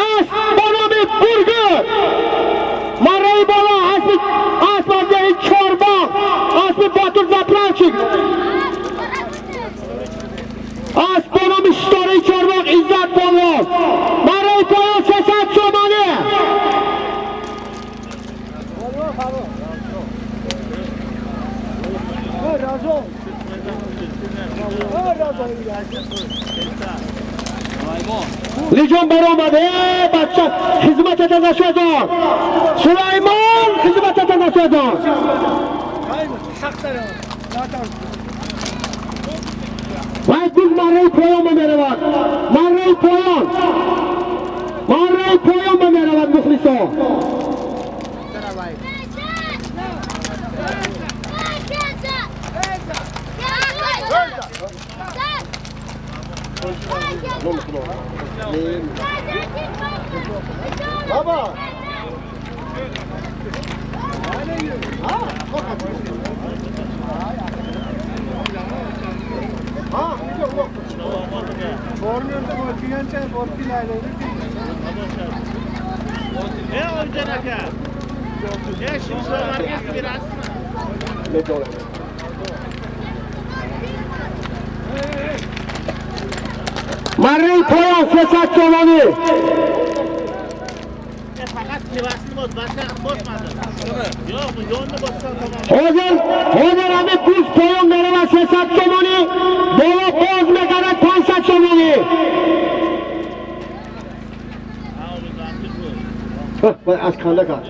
B: asp bonomi burgut Marray bola asp az dehi Chorboq aspi Botur Zapravchik asp bonomi Shtori Chorboq Izzat Polvon Marray poyon 300 somoni Lijon baromade, bachcha xizmat etadi shazon. Sulaymon xizmat etadi shazon. Vay biz marray poyon beravat. Marray poyon. Marray poyon beravat muxliso. Baba. Marray poyon 300 somoni.
E: Faqat tevasini boshqa bosmadi. Yo'q, bu yo'lni bosgan tamom.
B: Hozir abi kuz poyon beraman 300 somoni. Bola qo'z megara 500 somoni. Bak az kanda kal.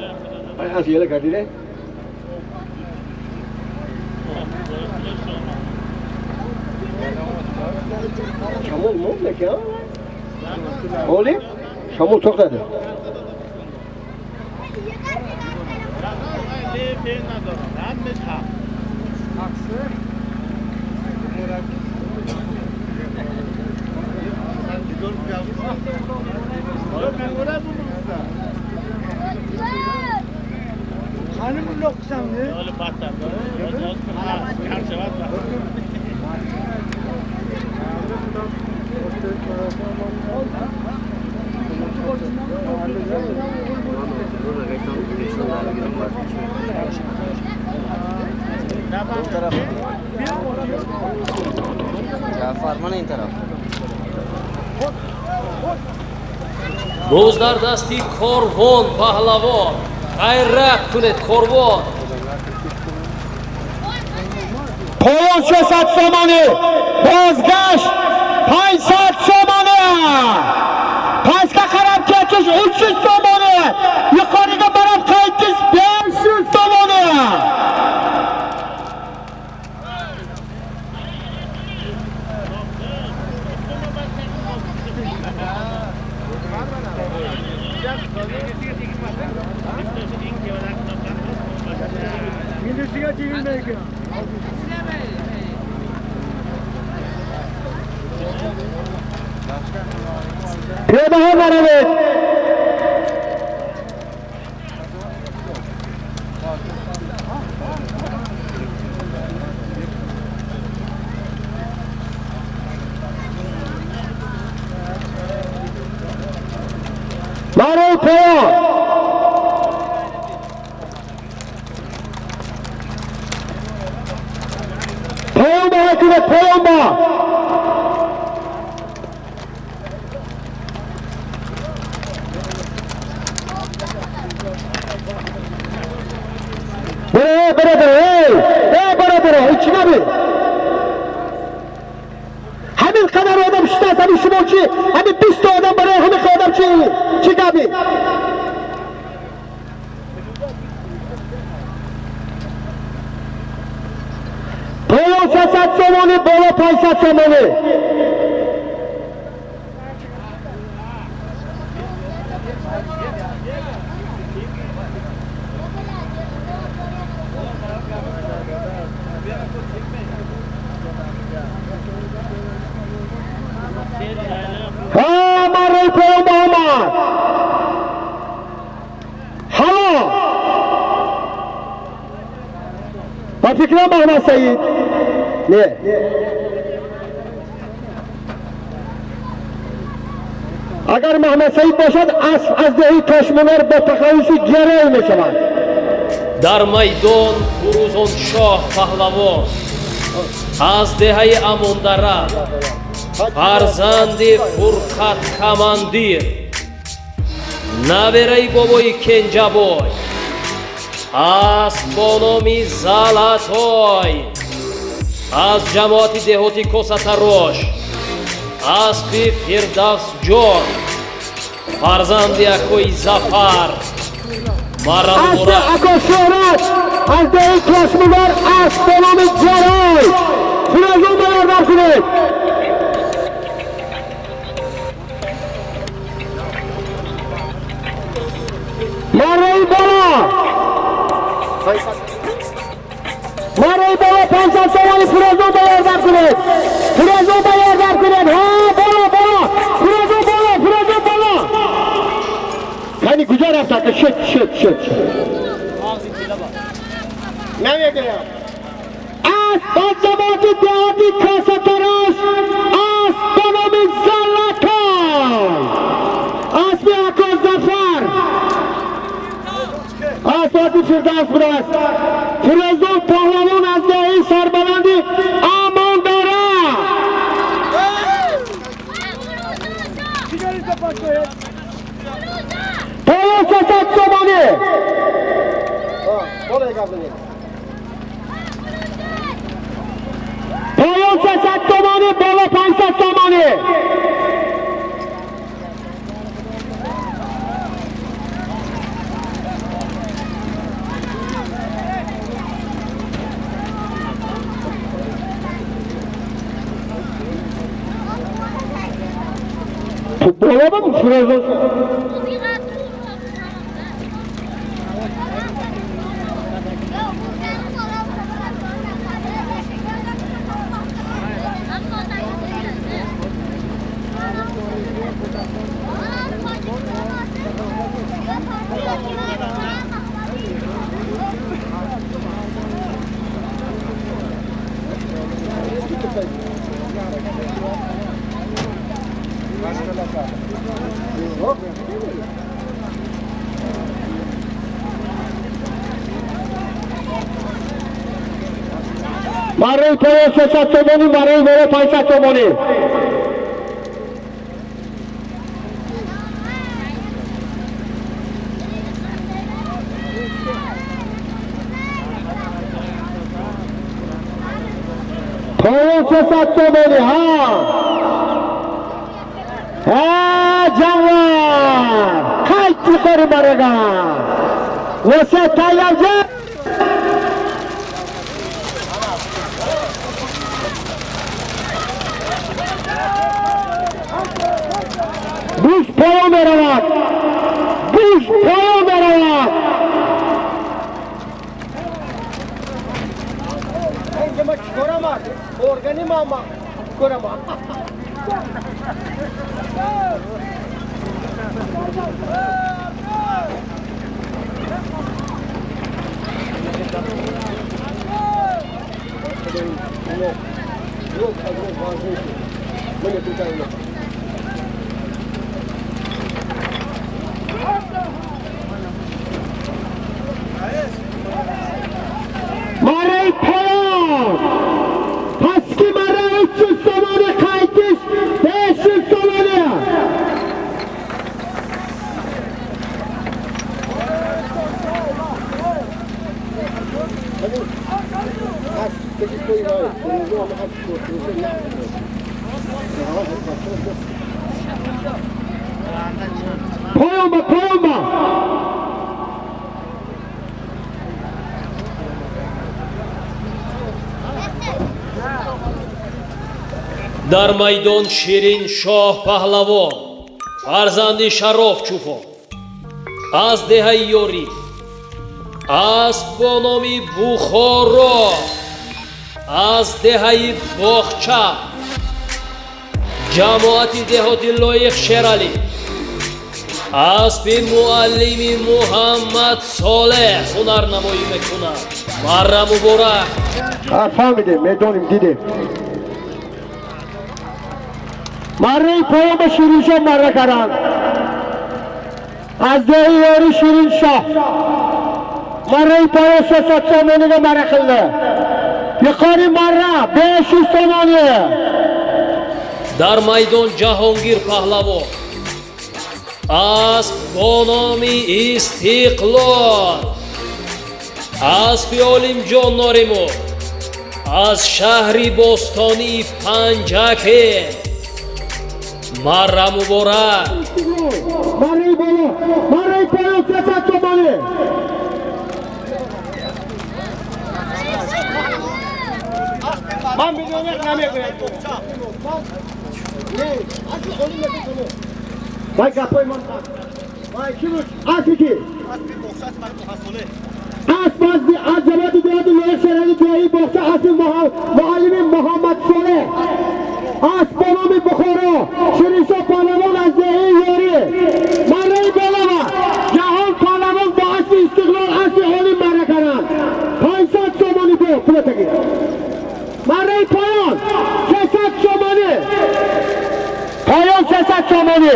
B: Az yere kal dire. Şamol mu ne ki ya? Oğlum, şamol çok dedi.
D: Hanım loksan ne?
E: Öyle patlar.
F: Jafar mana in taraf?
A: Ro'zlar dasti korvon pahlavon. G'ayrat kuned korvon.
B: Poyon 300 somoni. Bozgash 500 somoni. Pastga qarab ketish 300 somoni. Yuqoriga borib qaytish 500 somoni.
D: Milletiga tegilmaydi.
B: Piyodaha boramiz. Marray poyon. Poyon bor, poyon bor. Beraber, içine bir. Hemin kadar adam işte, tabii şu bolçu, hemin bir sürü adam bana, hemin kadar çık abi. Poyon 300 somoni, bola 500 somoni. Ha, marray poyon Muhammad. Halo. Ba fikra Muhammad Said. Ne? Agar Muhammad Said bashad az dehi toshmolar ba taqavusi geray meshaman.
A: Dar maydon Furuzon shoh pahlavon. Az dehay Amondara. Farzandi Furqat Kamandir. Naberai boboy Kenjaboy. Asbonomi Zalatoy. Az jamoati dehoti Kosatarosh. Aspi Firdavs Jor. Farzandi Akoy Zafar. Maramura.
B: Akoşorat. Az dehi toshmolar asbonomi Jaroy. Furazon bayardan kuned. Marray bola. Marray bola 500 somoni Furazon bayardan kuned. Furazon bayardan kuned. Ha, bola. Furazon bola. Hani güzel yapsak, şut. Nereye geliyor? Asbazamati Dehati Kasatarosh. Asbonomi Zalatoy. Asbi Akoy Zafar. Asbati Firdavs Buras. Furazon Pahlavon Azdahi Sarbalandi Amondara. پایان 300 تومانی بالا 500 تومانی تو بالا بگو فرازان برای پایان 300 تومانی برای بالا 500 تومانی پایان 300 تومانی ها جوان خیلی خوری برگم واسه تایب جا بیش پایان برود بیش پایان برود اینجا ما چیکارم هست ارگانی ما چیکارم برای پایان پس که برای 300 تومانی قیدش 500 تومانی پایان با پایان با
A: در میدان شیرین شاه پهلوان فرزند شراف چوپان از دهه یوری از با نامی بخارا از دهه باغچه جماعت دهاتی لایق شیرالی اسب معلم محمد صالح هنرنمایی میکند مرا مبارک
B: فهمیدیم میدونیم دیدیم مره پایان به شیرین شاه مره کردن از دهه یاری شیرین شاه مره پایان 300 تومانی مره خلده یکاری مره 500 تومانی
A: در میدان جهانگیر پهلوان اسب با نامی استقلال اسب عالم جان ناریمو از شهری بستانی پنجکه مرا مبارک
B: مره بالا مره پایان 300 تومانی من میدونم نمیگویم وای گپای من وای کی بود اصلی کی اسب از جماعت دیاد لایق شیرالی دیایی باخته اسب معلم محمد صالح اسب با نام بخارا شیرین شاه پهلوان از دهه یاری مره بالا جهان پهلوان با اسب استقلال اسب عالی مره کردن 500 تومانی دو پولتگی مره پایان 300 تومانی پایان 300 تومانی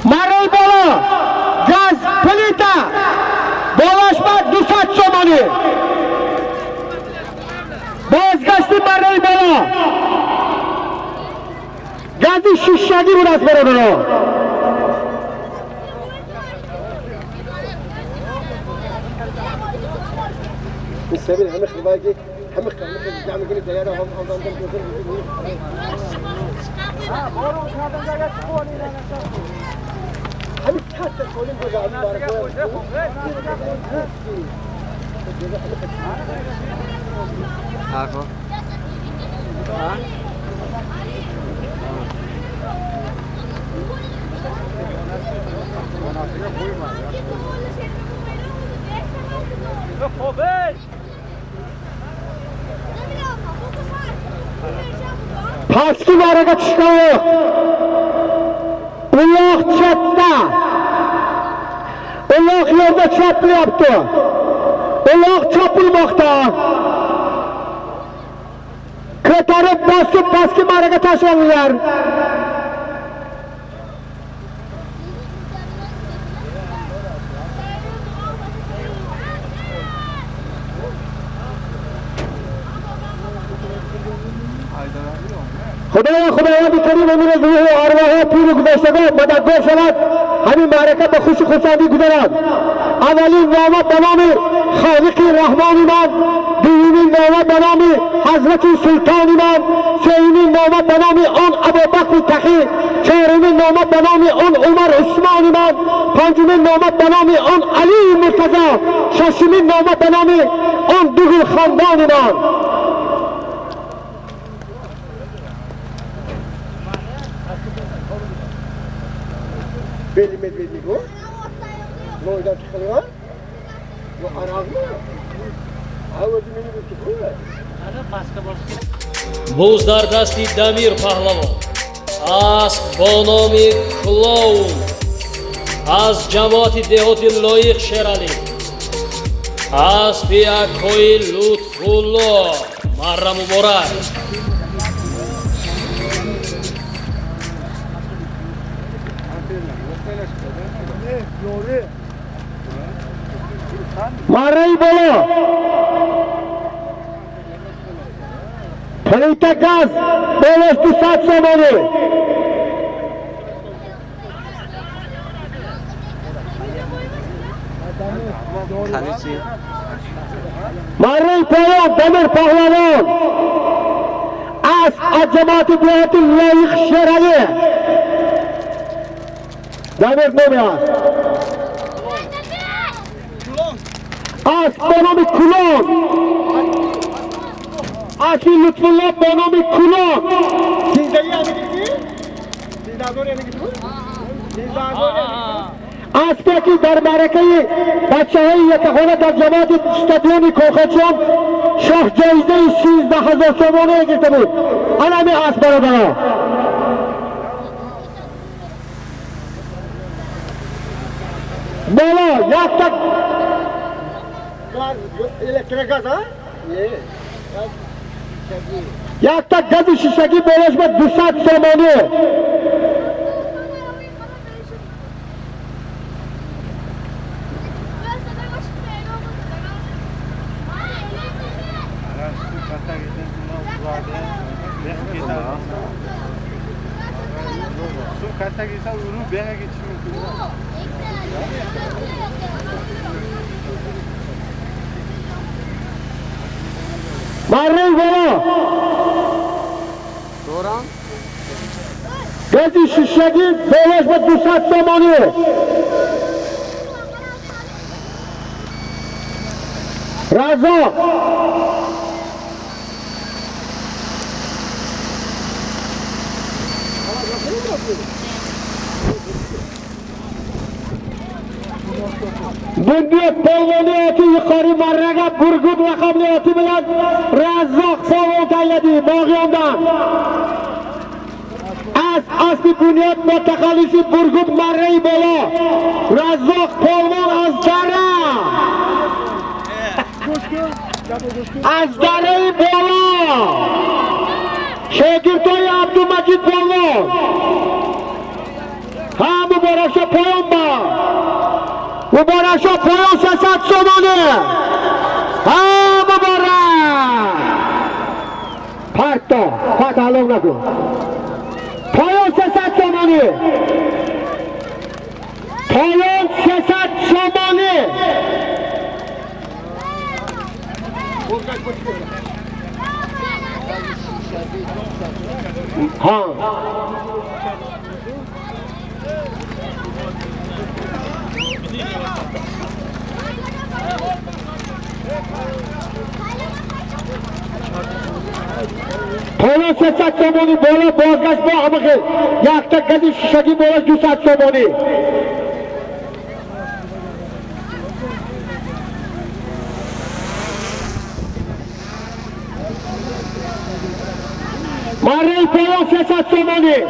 B: مره بالا گاز پلیتا بالاش بعد 200 تومانی بازگشتی مره بالا gazi shishagi bu rasbarano. السبيل هم خباجي هم جامع كل ديارة هم أمام الجزر هم حتى كل الجزر
F: Ako.
B: Paski baraga chiqayoq. Uloq chatda. Uloq yerda chapilyapti. Uloq chopilmoqda. Ko'tarib bosib paski baraga tashlaninglar. خدایا بکریم امیر روح و ارواح پیر گذشتگان مددگار شود همین معرکه به خوش خرسندی گذرد اولین نامه به نام خالق رحمان من دومین نامه به نام حضرت سلطان من سومین نامه به نام آن ابوبکر تقی چهارمین نامه به نام آن عمر عثمان من پنجمین نامه به نام آن علی مرتضی ششمین نامه به نام آن دوغل خاندان من Belli medvedlik o. Ne oydan çıkıyor? Bu araz mı? Havacı beni bir çıkıyor.
A: Buzlar dasti Damir Pahlavon Asp bonomi Kloun Az jamoati dehoti Loyiq Sherali Aspi Akoyi Lutfullo Marra Muborak
B: Marray bolo. Palita gaz. Boloş tu sat somoni.
F: Kaleci.
B: Marray bolo. Damir Pahlavon. As acamati diyati Loyiq Sherali. Damir Nomiyaz. As bonomi Kulon. Asli Lütfullah bonomi Kulon. Sizde iyi amigiti? Sizde doğru amigiti bu? Sizde doğru amigiti? Aspeki dar marakayi bachahai yakahona dar jamaati stadioni Ko'qachon shoh joyizayi 13,000 somoniga girdi bu. Ana mi as barodaro. Bola yaktak elektrik gaz ha? Yaktak gaz shishagi bo'lishma 200 somoni.
G: Su katta gitsa uni bega ketishi mumkin.
B: Marray bola.
F: To'g'ri.
B: Gazi shishagi bo'lishma 200 somoni. Razo. Bunga polvoniyati yuqori marraga Burgut raqamliyati bilan Razzoq polvon tayinladi Mog'yondan. Asli bunyod mutaxallisi Burgut Marray bola. Razzoq polvon Azdara. Azdara bola. Shogirdoy Abdumajid polvon. Ha muborakcha poyon bor. Muborakcha poyon 300 somoni. Ha muborak. Parto, patalon naku. Poyon somoni. Poyon 300 somoni. Ha. Poyon 300 somoni bola bozgash bu hamı. Yakta gadi shishagi bola 200 somoni. Marrey poyon 300 somoni.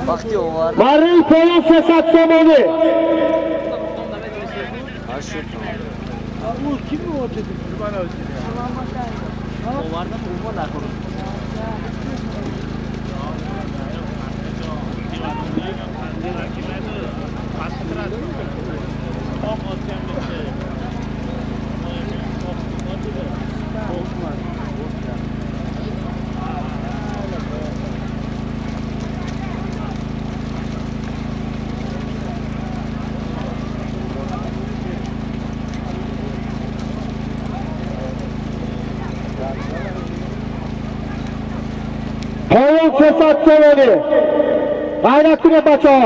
F: Vakti o var.
B: Marrey poyon 300 somoni.
D: Bu kim mi o dedi? Bana öldü.
E: O var da mı? O var da.
B: Poyon 300 somoni. G'ayratini bacho.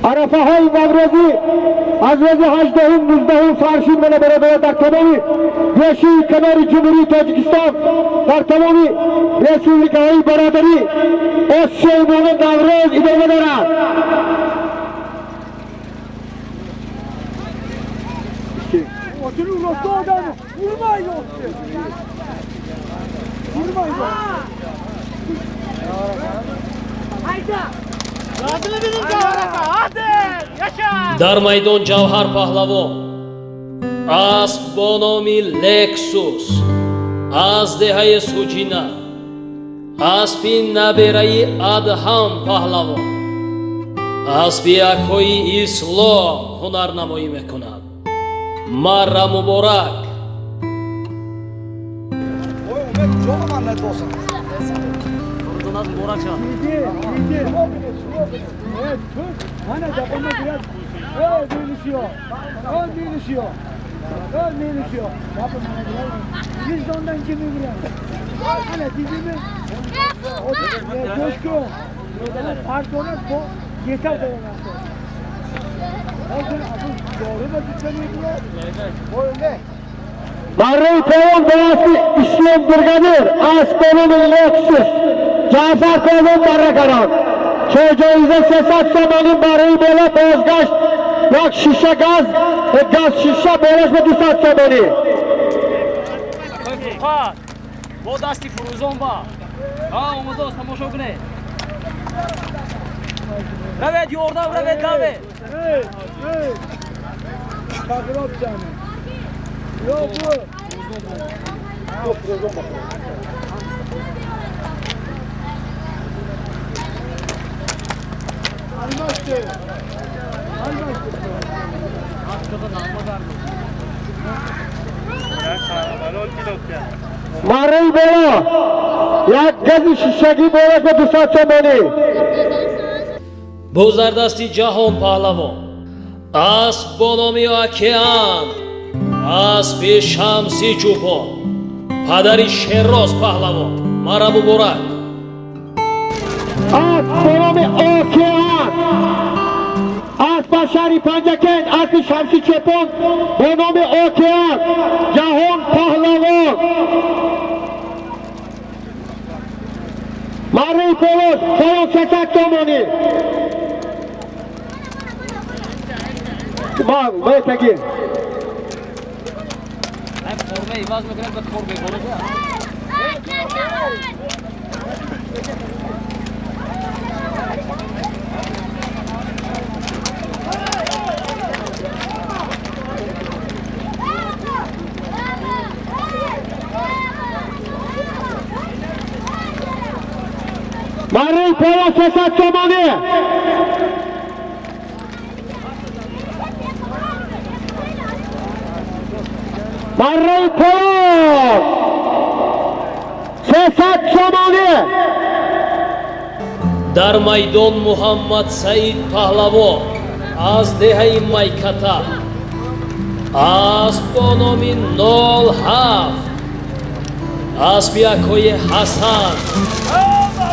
B: Arafahay Navrozi az rozi 18 Farshid bilan barabar dar tomoni Yashil kanori Jumhuriy Tojikiston dar tomoni Respublikaviy baradari Osseymoni Navroz idoralari
D: Oturun rostda adamı. Vurmayın olsun. Vurmayın. Hayda. Adını bilin Cavaraka. Hadi. Yaşa.
A: дар майдон ҷавҳар паҳлавон асп бо номи лексус аз деҳаи суҷина аспи набераи адҳам паҳлавон аспи акҳои ислом ҳунарнамоӣ мекунад. марра муборак.
E: Ordunaz Borakça.
D: Evet, tut. Hani yapılma biraz. Değişiyor. Değişiyor. Değişiyor. Yapın bana biraz. Biz de ondan kimi biraz. Hani dizimi. O coşku. Pardonu bu. Yeter de ona. Doğru da düşünüyor. O öyle.
B: Marrey poyon bolasi Islom Brigadir Asbononi Lexus Jafar poyon barrakaron joyiza 300 somoni Marrey bola bozgash yok shisha gaz shisha bolash va 200 somoni.
E: Furqat. Bo dasti Furuzon ba. Ha, omodoz tomosha kune. Raved yordam, raved davet.
D: Hey. Kagrop canım. Yok bu. Yok Furuzon bak. Almaştı. Marrey bola. Yak gazi shishagi bolash va 200 somoni.
A: бо зардасти ҷаҳон паҳлавон асп бо номи океан аспи шамси чӯпон падари шерроз паҳлавон мара муборак.
B: Asp bo nomi Okean Asp Bashari Panjakent Aspi Shamsi Chopon bo nomi Okean Jahon Pahlavon Marrey poyon 300 somoni.
E: Ay Ey, vaz mekanı da kor be boru ya.
B: Marray Poya Sesat Somali. Marray Poya Sesat Somali.
A: дар майдон Муҳаммад Саид Паҳлавон аз деҳаи Майката аст бо номи 07 асби акои Ҳасан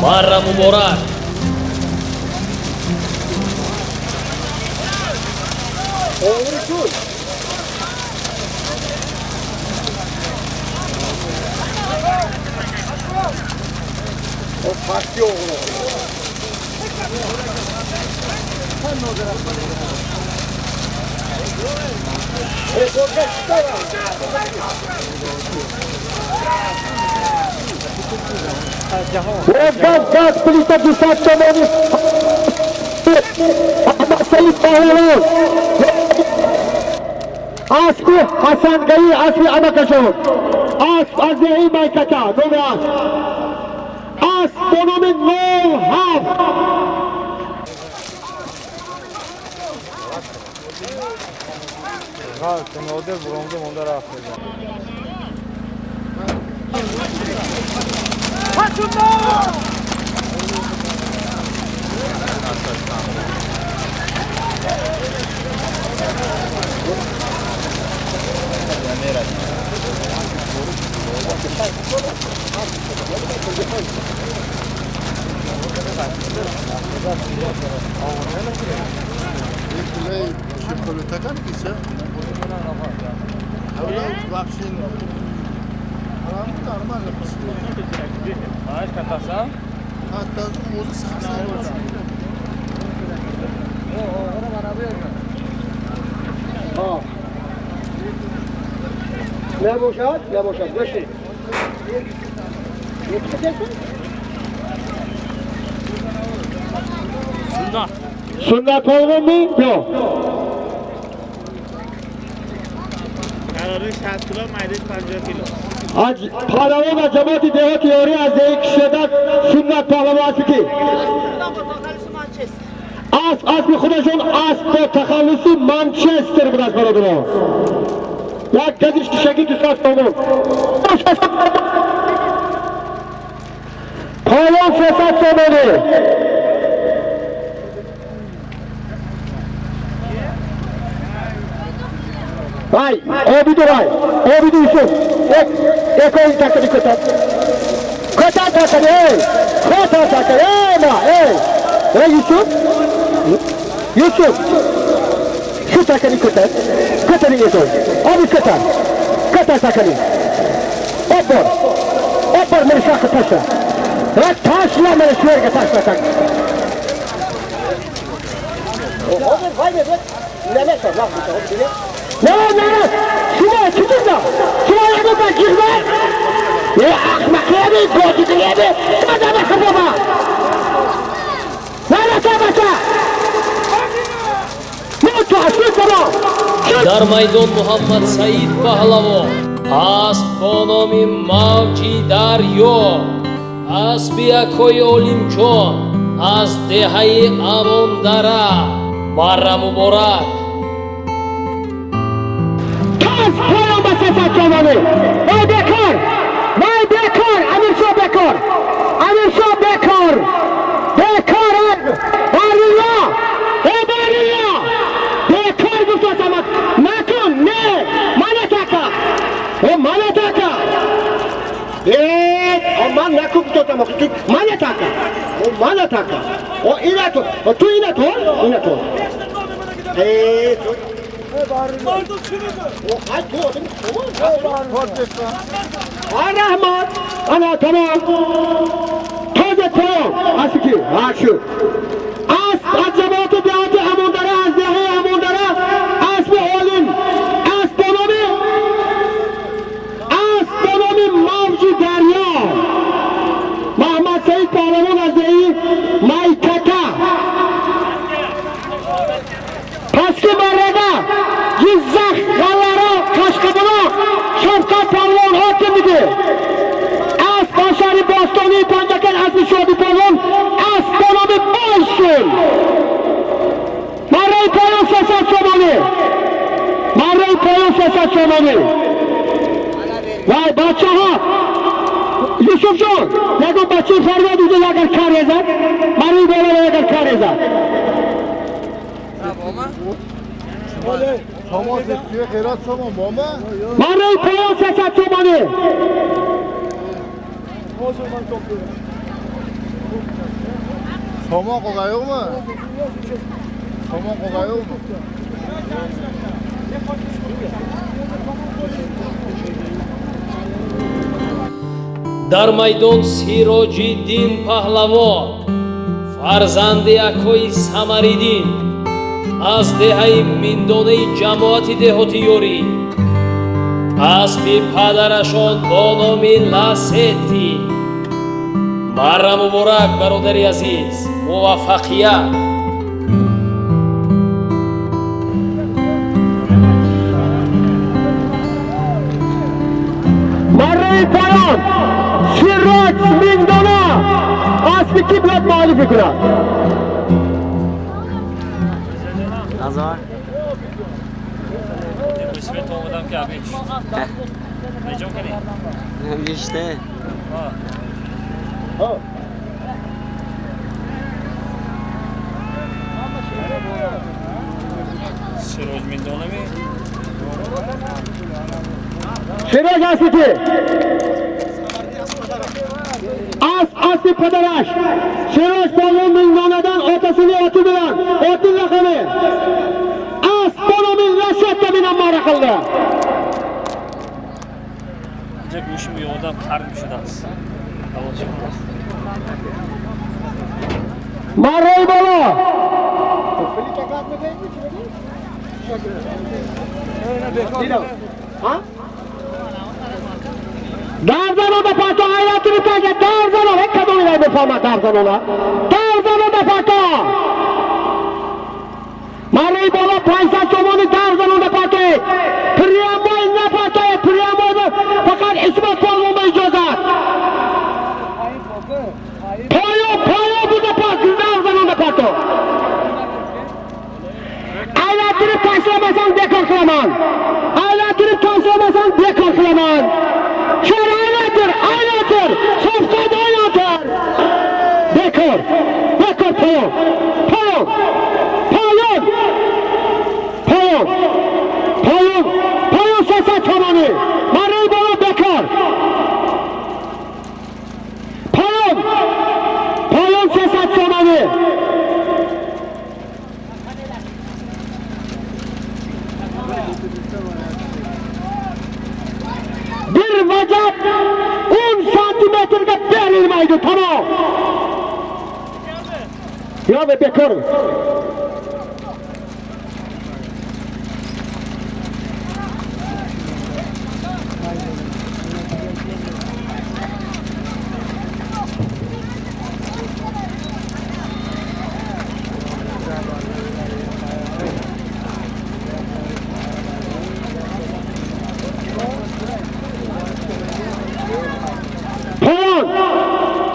A: марра муборак.
B: Gaz Polisa Dusat Somali. Ahmad Said Pahlavon. Asku Hasan Gai Asli Amakashon. As Azdehi Maykata. Nomi As. As Bonomi 07.
G: Ha, sen orada bronzu onda rahatsız.
B: Ne boşalt, ne boşalt. Beşi. Sünnet olgun mu? Yok.
G: قراره 60 کیلو مایده 50 کیلو.
B: از پهلوان و جماعت دیهات یاری از یک شدت سنت پهلوان است کی اسم خودشون اسم با تخلصی منچستر بود از برادران یک گزیش شکل تو ساست تمام پهلوان فساد سامانه Vai, obidu vai, obidu Yusuf. Ek oyun takını kotar. Kotar takını, kotar takını, ma, Yusuf. Yusuf. Şu takını kotar. Kotarın Yusuf. Abi kotar. Kotar takını. Obbor. Obbor beni şakı taşla. Ve taşla beni şuraya taşla takını. Obbor vay be. Ne ne sor lan bu takını? Ne? Şuna çıkınca! Şuna yanıma girme! Ya ahmak yedi, gözü yedi! Sana bakın baba! Nerede basa? Ne tuhaşlı baba?
A: дар майдон Муҳаммад Саид Паҳлавон аст бо номи Мавҷи Дарё асби акои Олимҷон аз деҳаи Амондара марра муборак.
B: Az koyun basasat zamanı. Vay bekar. Vay bekar. Amir Şah bekar. Amir Şah bekar. Bekar. Barilla. Barilla. Bekar bu sasamat. Nakun ne? Manataka. O manataka. Aman nakun tutamak. Manataka. O manataka. O inato. O tu inato. Inato. Rahman, ana tamam. Taze tamam. Asiki, aşu. Cemaati diyatı Amondara, Azdehi Amondara, asbi olun, asbi olun, somoni. Marray poyon 300 somoni. Vay bachaha. Yusufjon, nega bachcha faryod uyda agar kar ezar? Marray bolalar agar kar ezar.
D: Somon sepkiga xerat somon bormi?
B: Marray poyon 300 somoni.
D: Somon qolgan yo'qmi? Somon qolgan yo'qmi?
A: дар майдон Сироҷиддин паҳлавон фарзанди акои Самариддин аз деҳаи миндонаи ҷамоати деҳоти ёрӣ аспи падарашон бо номи Ласети. марра муборак бародари азиз, муваффақият.
B: Marray poyon Siroj Mingdona asli kiblat muallifi kurad.
F: Nazar.
E: Svet omadam ki abi. Ne çok iyi.
F: İşte.
E: Siroj Mindona mi?
B: Siroj asli asli padarash Siroj poyon Mingdonadan otasini oti bilan otin laqabi Asbonomin Lashetda bilan ma'ra qildi.
E: Acaba bu işin bir yoldan karmış adamız.
B: Marray bola. Darzano'da pato hayatını terk et. Darzano hep kadınlar bu forma Darzano'la. Darzano'da pato. Marray bola Paysal somoni Darzano'da pato. Priyamoy ne pato? Priyamoy'da fakat İsmet Polvon'da icazat. Payo bu da pato. Darzano'da pato. Aylattirib tashlamasan bekor qilaman. Aylattirib tashlamasan bekor qilaman. Şöyle aylattir. Sofkada aylattir. Bekor payon. Payon sesa çamanı. Marray bola bekor. Payon sesa çamanı. Bir vacap 10 santimetrede verilmeydi, tamam. Ya ve bekar.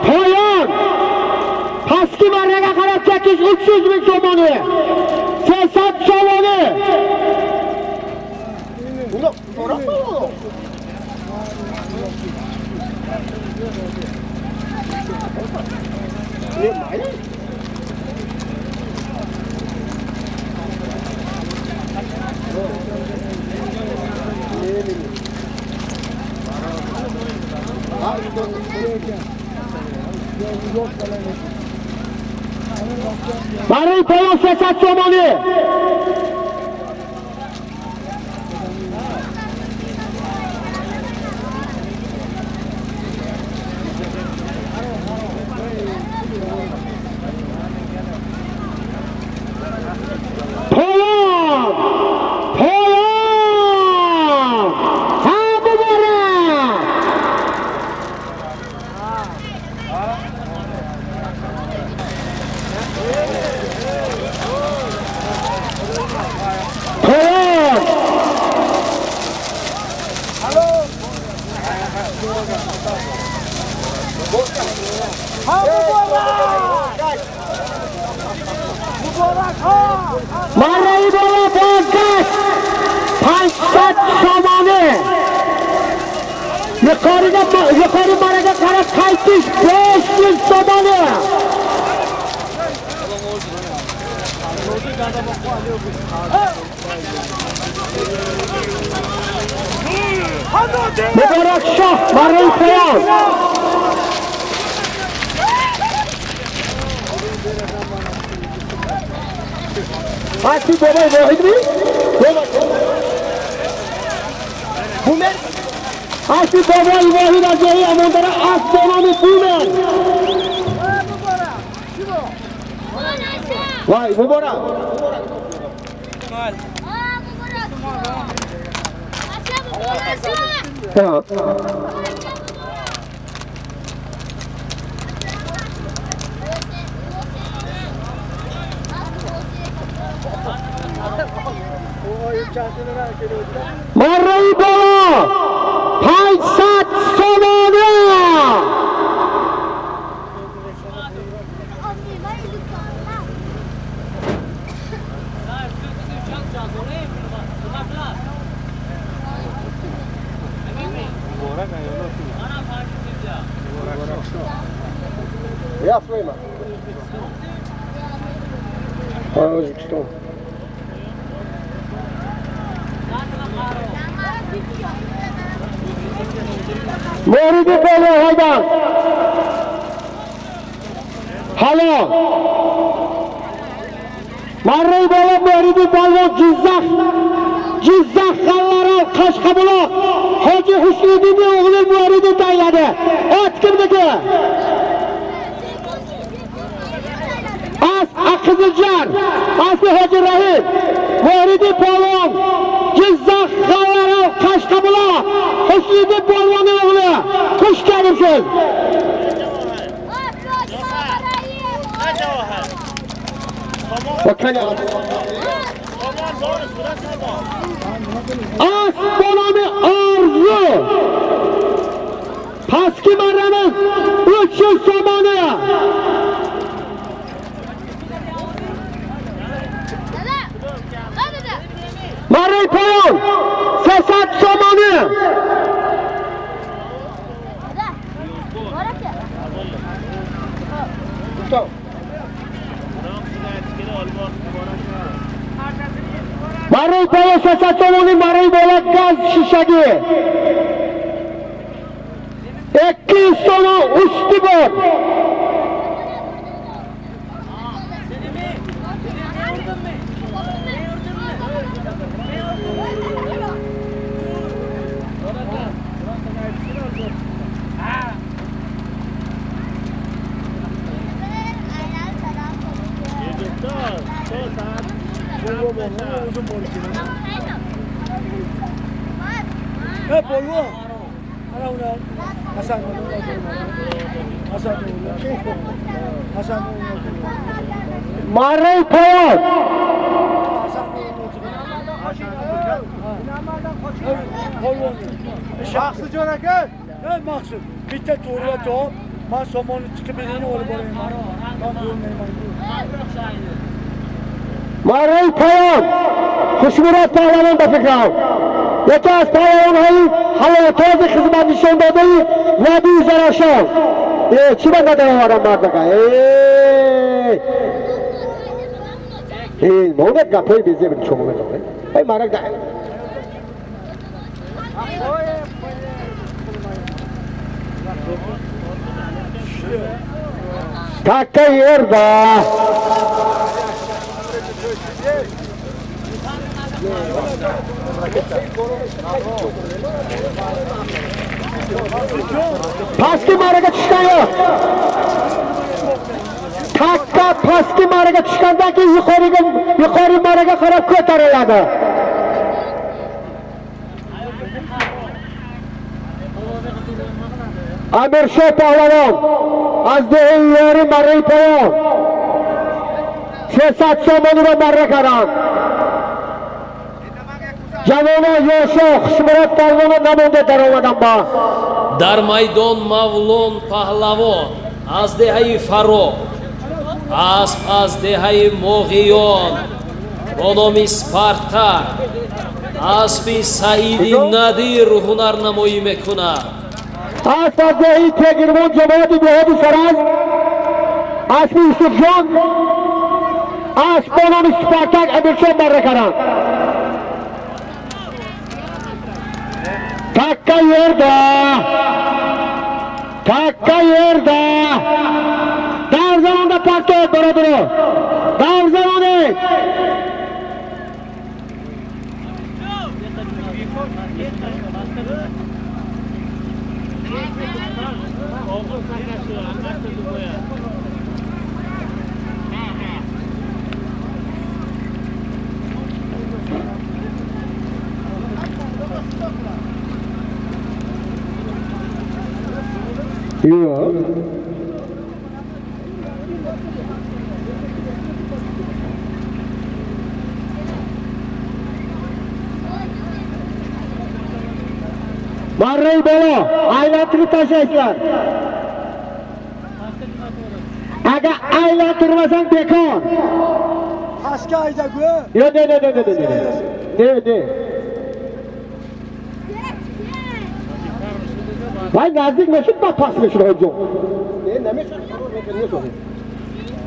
B: Poyon! Pastki marraga qarab chekish 300 ming so'moni. Sesat somoni. Buni so'raqmi? Ne mayli? Marray poyon sesat somoni. Marray bola yuqori maraga qarab qaytish 500 somoni. Muborak Shoh Marray Poyon. Asli bobay vohidmi? Bumen. Asli bobay vohid ajoyi amondara asmonami bumen. Vay Muborak. Tamam. Marray Poyon 500 somoni. Я своим. O'zbekiston. Moridi Poyon haydan. Halo. Marray Poyon Moridi Poyon Jizzax Xallarol Qashqabuloq Hoji Husniddinning o'g'li Moridi tayladi. Ot kimniki? Qiziljar Asli Hoji Rahim Moridi Poyon Jizzax Xallarol Qashqabuloq Husniddin Polvonning o'g'li. Xush kelibsiz. Asmonami Orzu pastki marramiz 300 somoni. Marray Poyon 80 somoni. Marray Poyon 80 somoni. Marray Poyon gaz shishagi 200 so'm usti bor.
D: Polvon. Ana ular Hasan.
B: Marray Poyon.
D: Polvon. Shaxsi jon aka. Maqsud. Bitta to'g'ri top. Men somonni chiqib berani olib boraman. Men bo'lmayman.
B: Marray Poyon Xushmurat Pahlavon Bafikov. Yakas Pahlavon hali to'g'ri xizmat nishondagi Nabi Zarashon. Chimanga davoram bardaqa. Nima gapay bizga bir cho'mga to'g'ri. Marak da. Takka yerda. Pastki maraga tushgan yo'q. Takka pastki maraga tushgandan keyin yuqori maraga qarab ko'tariladi. Amirshoh Pahlavon Azdehi Marray Poyon 60 somoni va marra karam. Javona yoshi Xushmurat Pahlavon namonda daromadan bor.
A: Dar maydon Mavlon Pahlavon az dehai Faro asp az dehai Mog'iyon bonomi Spartak aspi Saidi Nadir hunarnamoyî mekунад.
B: از فضایی تگرمون جماعت دهات سراز اسمی یوسف جان اسپانان سپارتاک ابرشان برکران takka yerda davzonda parket boradiro davzonda Yok. Barray bola, aylantirib tashlaysizlar. Agar aylantirmasang bekor.
D: Pastga ayda-ku.
B: Yo, de. Vay nazik meşhur da pas meşhur hocam. Ne meşhur?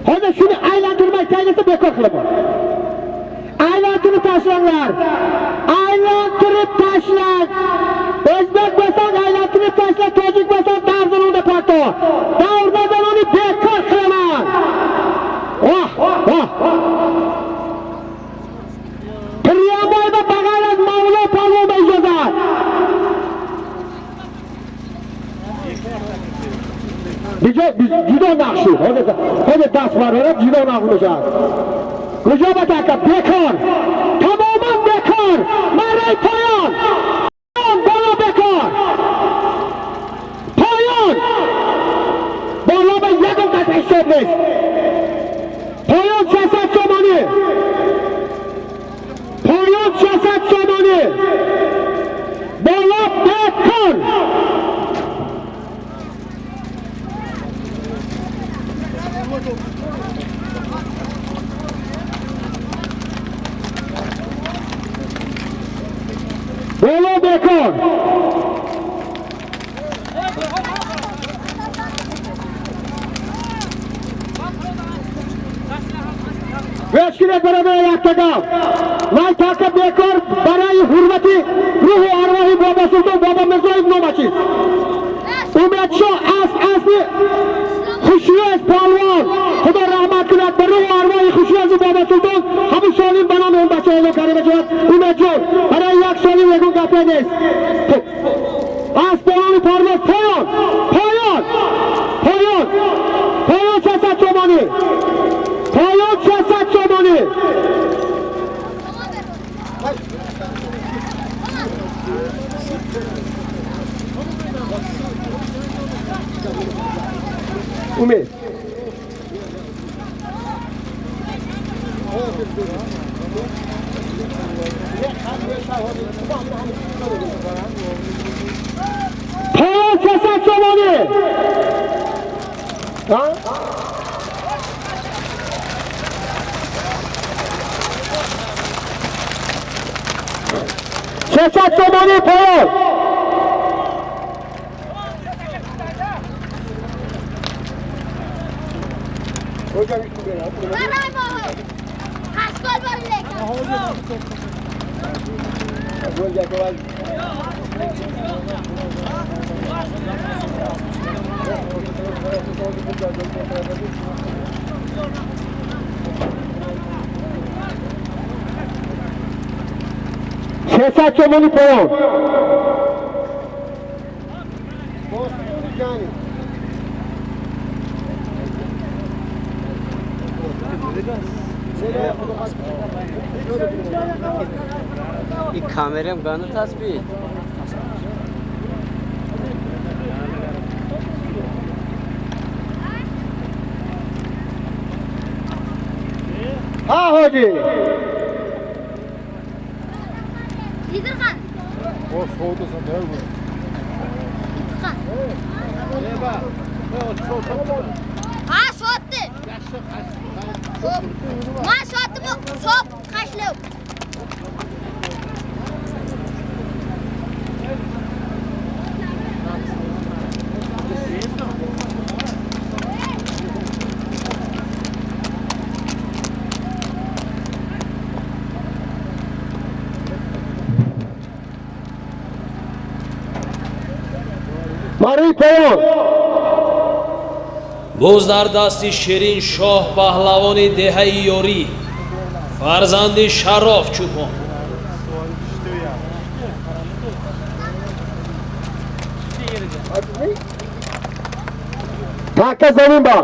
B: Hadi şunu aylandırmak tanesi bekor kılıbı. Aylandırıp taşlanlar. Aylandırıp taşlan. Özbek basan aylandırıp taşlan. Tocuk basan davzanında parto. Davzandan onu bekor kılıman. Priyamoyda bagayaz mavlo palvoma ijozat. Juda naqshi. Hozir dars berib juda naqshlar. Go'jabat aka bekor. Tamoman bekor. Maray poyon. Bola bekor. Poyon. Bola ba yagam da hisobmiz. Poyon siyosat somoni. Poyon siyosat somoni. Bola bekor. Bola bekor. Veşkilet beraber ayakta Vay takip bekor. Barayı hürmeti. Ruhu arvahi Baba Sultan Baba Mirzoyev nomachiz. Umid Shoh asli Xushyoz palvon. Xudo rahmat qiladi. Bir ruhu arvahi Xushyoz Baba Sultan. Habu Solim banan o'nbacha o'g'il Karimjon. Umidjon. Barayı yaksholi yegun gapingiz. Asponani parvoz poyon. Poyon siyosat somoni. Poyon siyosat somoni. Umid. Poyon siyosat somoni. Siyosat somoni poyon. Siyosat somoni poyon.
F: این کامرم گانو تصویر
B: Ha hoji.
H: Liderxan.
G: O soğudusan da bu.
H: Liderxan. Ha, so'tdi. Ma so'tdi bu. So'p qashlab.
B: ماری پایان
A: боз дар дасти ширин шоҳ паҳлавони деҳаи ёрӣ фарзанди шароф чӯпон
B: تاکه زمین با